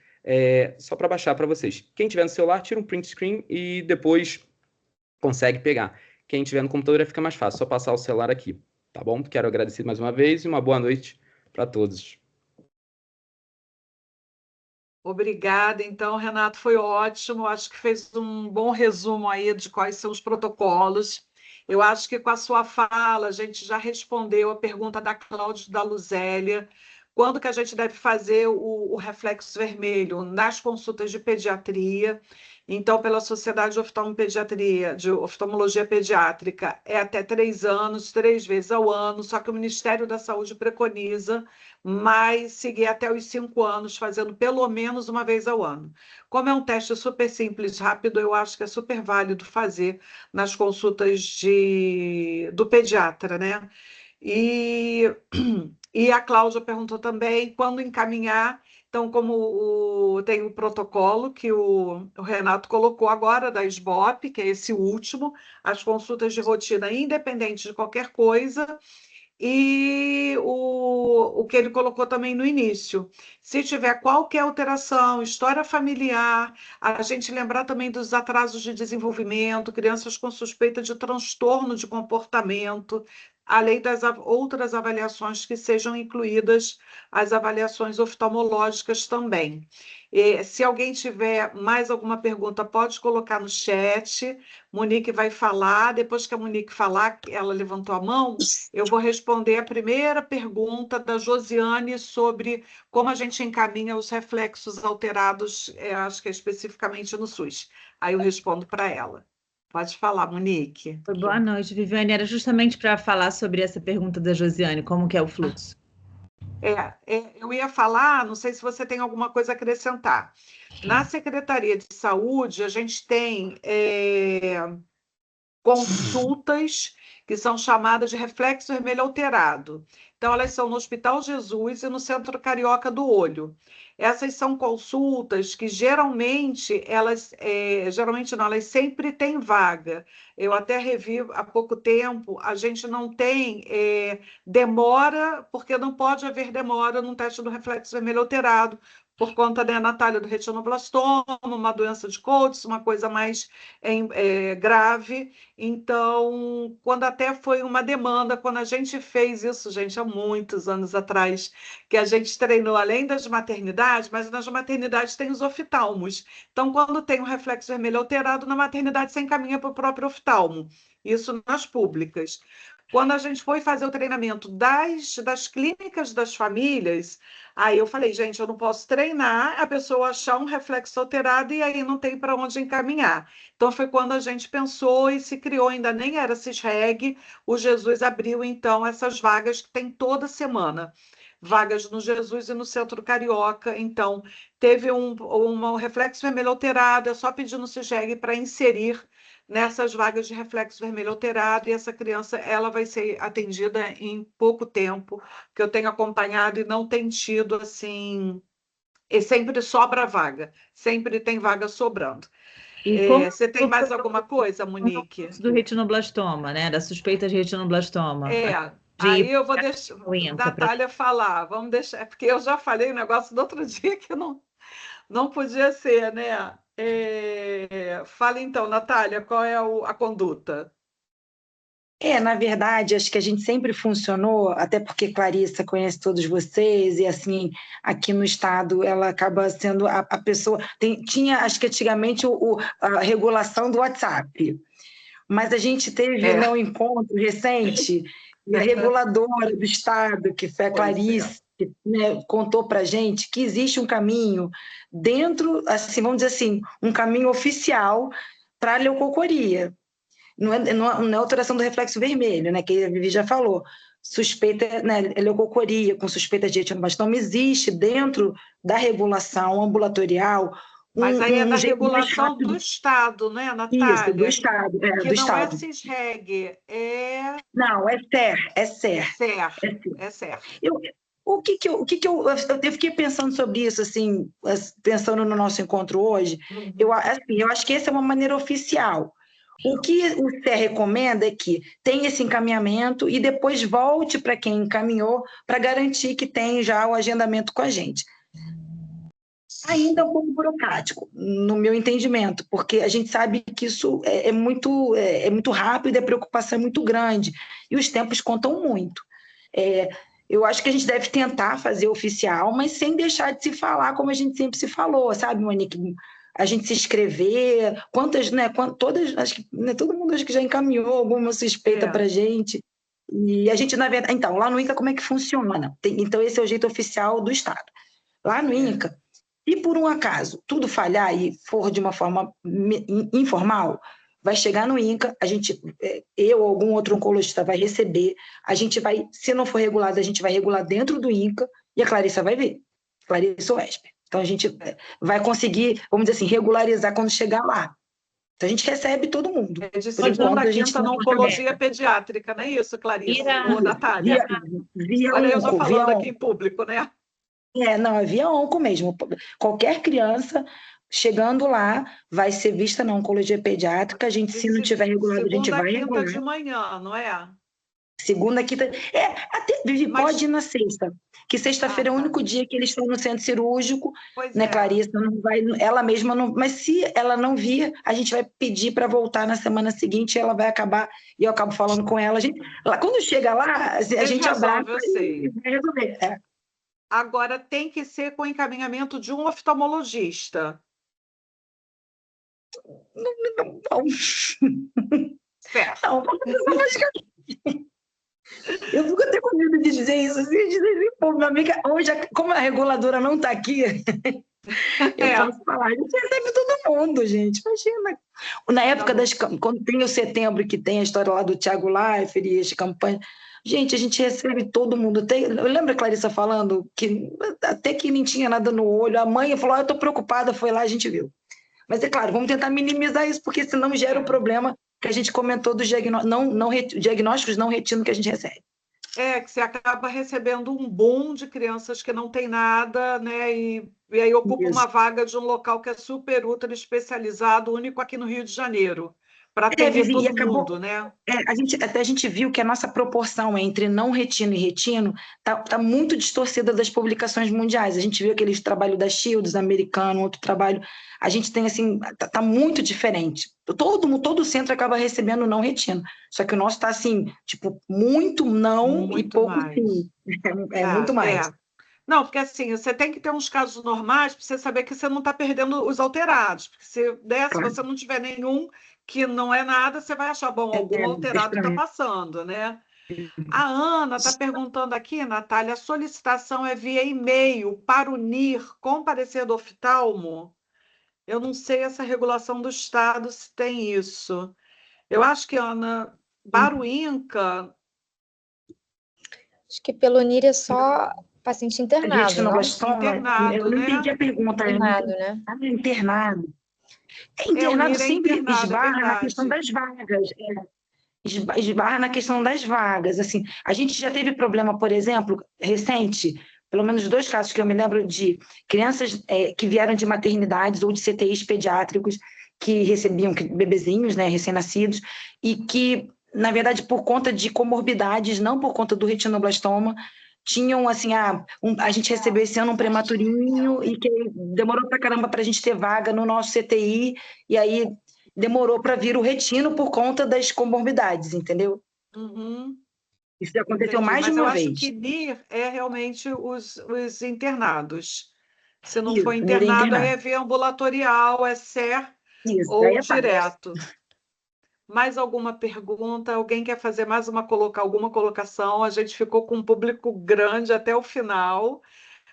só para baixar para vocês. Quem tiver no celular, tira um print screen e depois consegue pegar. Quem tiver no computador fica mais fácil, só passar o celular aqui, tá bom? Quero agradecer mais uma vez e uma boa noite para todos. Obrigada. Então, Renato, foi ótimo. Acho que fez um bom resumo aí de quais são os protocolos. Eu acho que com a sua fala a gente já respondeu a pergunta da Cláudia e da Luzélia. Quando que a gente deve fazer o reflexo vermelho? Nas consultas de pediatria. Então, pela Sociedade de Oftalmopediatria, de Oftalmologia Pediátrica, é até 3 anos, 3 vezes ao ano, só que o Ministério da Saúde preconiza mais seguir até os 5 anos, fazendo pelo menos uma vez ao ano. Como é um teste super simples, rápido, eu acho que é super válido fazer nas consultas do pediatra, né? E a Cláudia perguntou também quando encaminhar. Então, como tem o protocolo que o Renato colocou agora da SBOP, que é esse último, as consultas de rotina, independente de qualquer coisa, e o que ele colocou também no início. Se tiver qualquer alteração, história familiar, a gente lembrar também dos atrasos de desenvolvimento, crianças com suspeita de transtorno de comportamento, além das outras avaliações que sejam incluídas, as avaliações oftalmológicas também. Se alguém tiver mais alguma pergunta, pode colocar no chat. Monique vai falar. Depois que a Monique falar, ela levantou a mão, eu vou responder a primeira pergunta da Josiane sobre como a gente encaminha os reflexos alterados, acho que é especificamente no SUS. Aí eu respondo para ela. Pode falar, Monique. Boa noite, Viviane. Era justamente para falar sobre essa pergunta da Josiane, como que é o fluxo? Eu ia falar, não sei se você tem alguma coisa a acrescentar. Na Secretaria de Saúde, a gente tem consultas que são chamadas de reflexo vermelho alterado. Então, elas são no Hospital Jesus e no Centro Carioca do Olho. Essas são consultas que geralmente elas sempre têm vaga. Eu até revi há pouco tempo, a gente não tem demora, porque não pode haver demora no teste do reflexo vermelho alterado, por conta, né, Natália, do retinoblastoma, uma doença de Coates, uma coisa mais grave. Então, quando até foi uma demanda, quando a gente fez isso, gente, há muitos anos atrás, que a gente treinou além das maternidades, mas nas maternidades tem os oftalmos. Então, quando tem um reflexo vermelho alterado, na maternidade você encaminha para o próprio oftalmo. Isso nas públicas. Quando a gente foi fazer o treinamento das clínicas das famílias, aí eu falei, gente, eu não posso treinar, a pessoa achar um reflexo alterado e aí não tem para onde encaminhar. Então foi quando a gente pensou e se criou, ainda nem era CISREG, o Jesus abriu então essas vagas que tem toda semana. Vagas no Jesus e no Centro Carioca, então teve um reflexo vermelho alterado, é só pedir no CISREG para inserir nessas vagas de reflexo vermelho alterado, e essa criança ela vai ser atendida em pouco tempo, que eu tenho acompanhado e não tem tido, assim, e sempre sobra vaga, sempre tem vaga sobrando. Você tem mais alguma coisa, Monique? Do retinoblastoma, né? Da suspeita de retinoblastoma. Aí eu vou deixar a Natália falar, vamos deixar, porque eu já falei o negócio do outro dia que não podia ser, né? Fala então, Natália, qual é a conduta? Na verdade, acho que a gente sempre funcionou, até porque Clarissa conhece todos vocês, e assim, aqui no estado ela acaba sendo a pessoa. Tinha, acho que antigamente, a regulação do WhatsApp, mas a gente teve um encontro recente, e a reguladora do estado, que foi a Clarice, que, né, contou para a gente que existe um caminho dentro, assim, vamos dizer assim, um caminho oficial para a leucocoria. Não é alteração do reflexo vermelho, né, que a Vivi já falou. Suspeita, né, leucocoria com suspeita de retinoblastoma existe dentro da regulação ambulatorial. Mas aí é da regulação do Estado, né, Natália? Isso, do Estado. Que do não Estado. É CISREG, Não, é SER. É SER. O que que eu fiquei pensando sobre isso, assim, pensando no nosso encontro hoje, eu acho que essa é uma maneira oficial. O que o CER recomenda é que tenha esse encaminhamento e depois volte para quem encaminhou para garantir que tem já o agendamento com a gente. Ainda é um pouco burocrático, no meu entendimento, porque a gente sabe que isso é muito rápido e a preocupação é muito grande, e os tempos contam muito. Eu acho que a gente deve tentar fazer oficial, mas sem deixar de se falar como a gente sempre se falou, sabe, Monique? A gente se inscrever, quantas, né? Todas, acho que, né, todo mundo acho que já encaminhou alguma suspeita para a gente. E a gente, na verdade, então, lá no INCA, como é que funciona? Então, esse é o jeito oficial do Estado. Lá no INCA, se por um acaso tudo falhar e for de uma forma informal, vai chegar no INCA, eu ou algum outro oncologista vai receber, a gente vai, se não for regulado, a gente vai regular dentro do INCA e a Clarissa vai ver, Clarissa ou Esper. Então, a gente vai conseguir, vamos dizer assim, regularizar quando chegar lá. Então, a gente recebe todo mundo. De segunda a quinta na oncologia pediátrica, não é isso, Clarissa? Ou Natália? Olha, eu já falando aqui em público, né? Não, é via onco mesmo. Qualquer criança chegando lá vai ser vista na oncologia pediátrica. A gente, se não tiver regulado, a gente vai regular. Segunda, quinta de manhã, não é? Segunda, quinta... Vivi, pode ir na sexta, que sexta-feira é o único dia que eles estão no centro cirúrgico, né, Clarissa? Não vai, ela mesma não... Mas se ela não vir, a gente vai pedir para voltar na semana seguinte, ela vai acabar, e eu acabo falando com ela. Quando chega lá, a gente abraça e vai resolver. Agora, tem que ser com encaminhamento de um oftalmologista. Não. Certo. Não, eu fico até com medo de dizer isso, assim, pô, minha amiga, hoje, como a reguladora não está aqui, Eu É. posso falar, a gente recebe todo mundo, gente. Imagina. Na época bom. quando tem o setembro, que tem a história lá do Thiago Leifert e as campanhas. Gente, a gente recebe todo mundo. Eu lembro a Clarissa falando que até que nem tinha nada no olho. A mãe falou: eu tô preocupada, foi lá, a gente viu. Mas é claro, vamos tentar minimizar isso, porque senão gera o problema que a gente comentou dos diagnósticos não retino que a gente recebe. Que você acaba recebendo um boom de crianças que não tem nada, né? E aí ocupa uma vaga de um local que é super ultra especializado, único aqui no Rio de Janeiro, para atender Vivi, todo e acabou, mundo, né? a gente viu que a nossa proporção entre não retino e retino tá muito distorcida das publicações mundiais. A gente viu aqueles trabalhos da Shields, americano, outro trabalho. A gente tem, assim, tá muito diferente. Todo centro acaba recebendo não retino. Só que o nosso tá, assim, tipo, muito não Muito e pouco mais. sim. Muito mais. Não, porque assim, você tem que ter uns casos normais para você saber que você não está perdendo os alterados. Porque se você não tiver nenhum que não é nada, você vai achar, bom, algum alterado está passando, né? A Ana está perguntando aqui, Natália, a solicitação é via e-mail para unir com parecer do oftalmo? Eu não sei essa regulação do Estado se tem isso. Eu acho que, Ana, para o INCA... Acho que pelo NIR é só paciente internado, não? Internado, eu não entendi a pergunta. Internado, né? Internado. Internado sempre esbarra na questão das vagas. Esbarra na questão das vagas. Assim, a gente já teve problema, por exemplo, recente, pelo menos 2 casos que eu me lembro de crianças que vieram de maternidades ou de CTIs pediátricos que recebiam bebezinhos, né, recém-nascidos, e que, na verdade, por conta de comorbidades, não por conta do retinoblastoma, tinham, assim, a gente recebeu esse ano um prematurinho e que demorou pra caramba para a gente ter vaga no nosso CTI, e aí demorou para vir o retino por conta das comorbidades, entendeu? Uhum. Isso já aconteceu mais de uma vez. Mas eu acho que NIR é realmente os internados. Se não Isso, for internado, é via ambulatorial, é SER ou direto. Mais alguma pergunta? Alguém quer fazer mais alguma colocação? A gente ficou com um público grande até o final.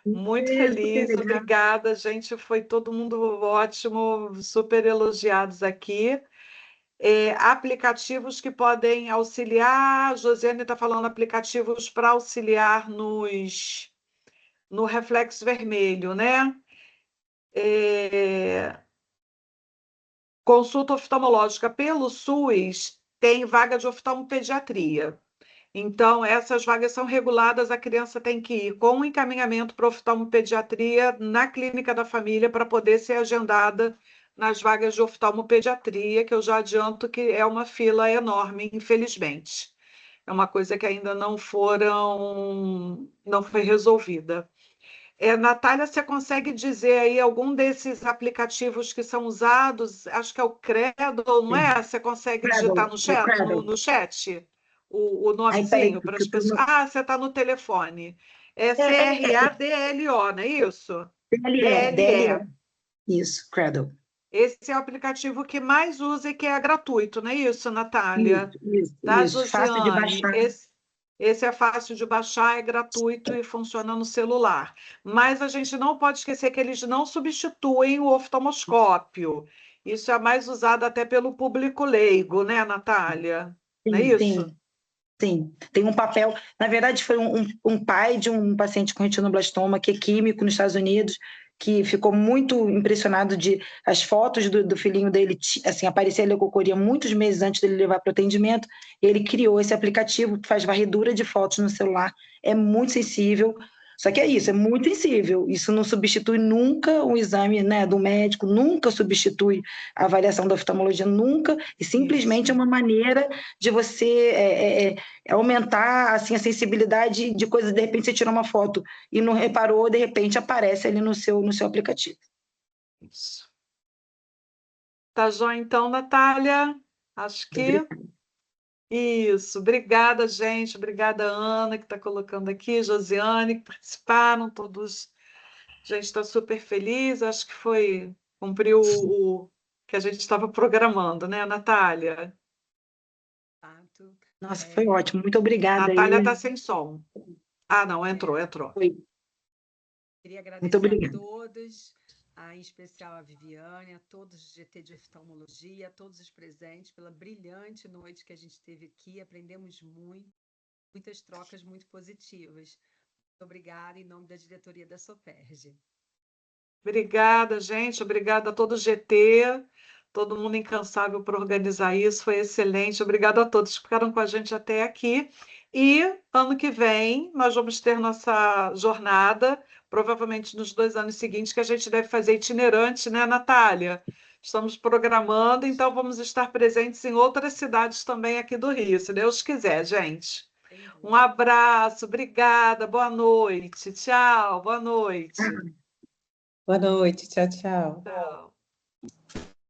Muito feliz, obrigada, gente. Foi todo mundo ótimo, super elogiados aqui. Aplicativos que podem auxiliar. A Josiane está falando aplicativos para auxiliar no reflexo vermelho, né? Consulta oftalmológica pelo SUS tem vaga de oftalmopediatria. Então, essas vagas são reguladas, a criança tem que ir com um encaminhamento para oftalmopediatria na clínica da família para poder ser agendada nas vagas de oftalmopediatria, que eu já adianto que é uma fila enorme, infelizmente. É uma coisa que ainda não foi resolvida. Natália, você consegue dizer aí algum desses aplicativos que são usados? Acho que é o Credo, não é? Você consegue digitar no chat o nomezinho para as pessoas? Você está no telefone. É CRADLO, não é isso? DLE. Isso, Cradle. Esse é o aplicativo que mais usa e que é gratuito, não é isso, Natália? Isso. Fácil de baixar. Esse é fácil de baixar, é gratuito e funciona no celular. Mas a gente não pode esquecer que eles não substituem o oftalmoscópio. Isso é mais usado até pelo público leigo, né, Natália? Não é isso? Sim, tem um papel. Na verdade, foi um pai de um paciente com retinoblastoma, que é químico nos Estados Unidos, que ficou muito impressionado de as fotos do filhinho dele, assim, aparecer a leucocoria muitos meses antes dele levar para o atendimento. Ele criou esse aplicativo que faz varredura de fotos no celular, é muito sensível. Só que é isso, é muito sensível. Isso não substitui nunca o exame, né, do médico, nunca substitui a avaliação da oftalmologia, nunca, e simplesmente é uma maneira de você aumentar, assim, a sensibilidade de coisas. De repente você tira uma foto e não reparou, de repente aparece ali no seu aplicativo. Isso. Tá joia então, Natália? Acho que... Isso, obrigada, gente. Obrigada, Ana, que está colocando aqui, Josiane, que participaram, todos. A gente está super feliz, acho que cumpriu o que a gente estava programando, né, Natália? Nossa, foi ótimo, muito obrigada. Natália está sem som. Não, entrou. Foi. Queria agradecer muito obrigada a todos. em especial a Viviane, a todos os GT de oftalmologia, a todos os presentes, pela brilhante noite que a gente teve aqui. Aprendemos muitas trocas muito positivas. Muito obrigada em nome da diretoria da Soperge. Obrigada, gente. Obrigada a todo o GT, todo mundo incansável por organizar isso. Foi excelente. Obrigada a todos que ficaram com a gente até aqui. E ano que vem nós vamos ter nossa jornada, provavelmente nos 2 anos seguintes, que a gente deve fazer itinerante, né, Natália? Estamos programando, então vamos estar presentes em outras cidades também aqui do Rio, se Deus quiser, gente. Um abraço, obrigada, boa noite. Tchau, boa noite. Boa noite, tchau, tchau. Tchau.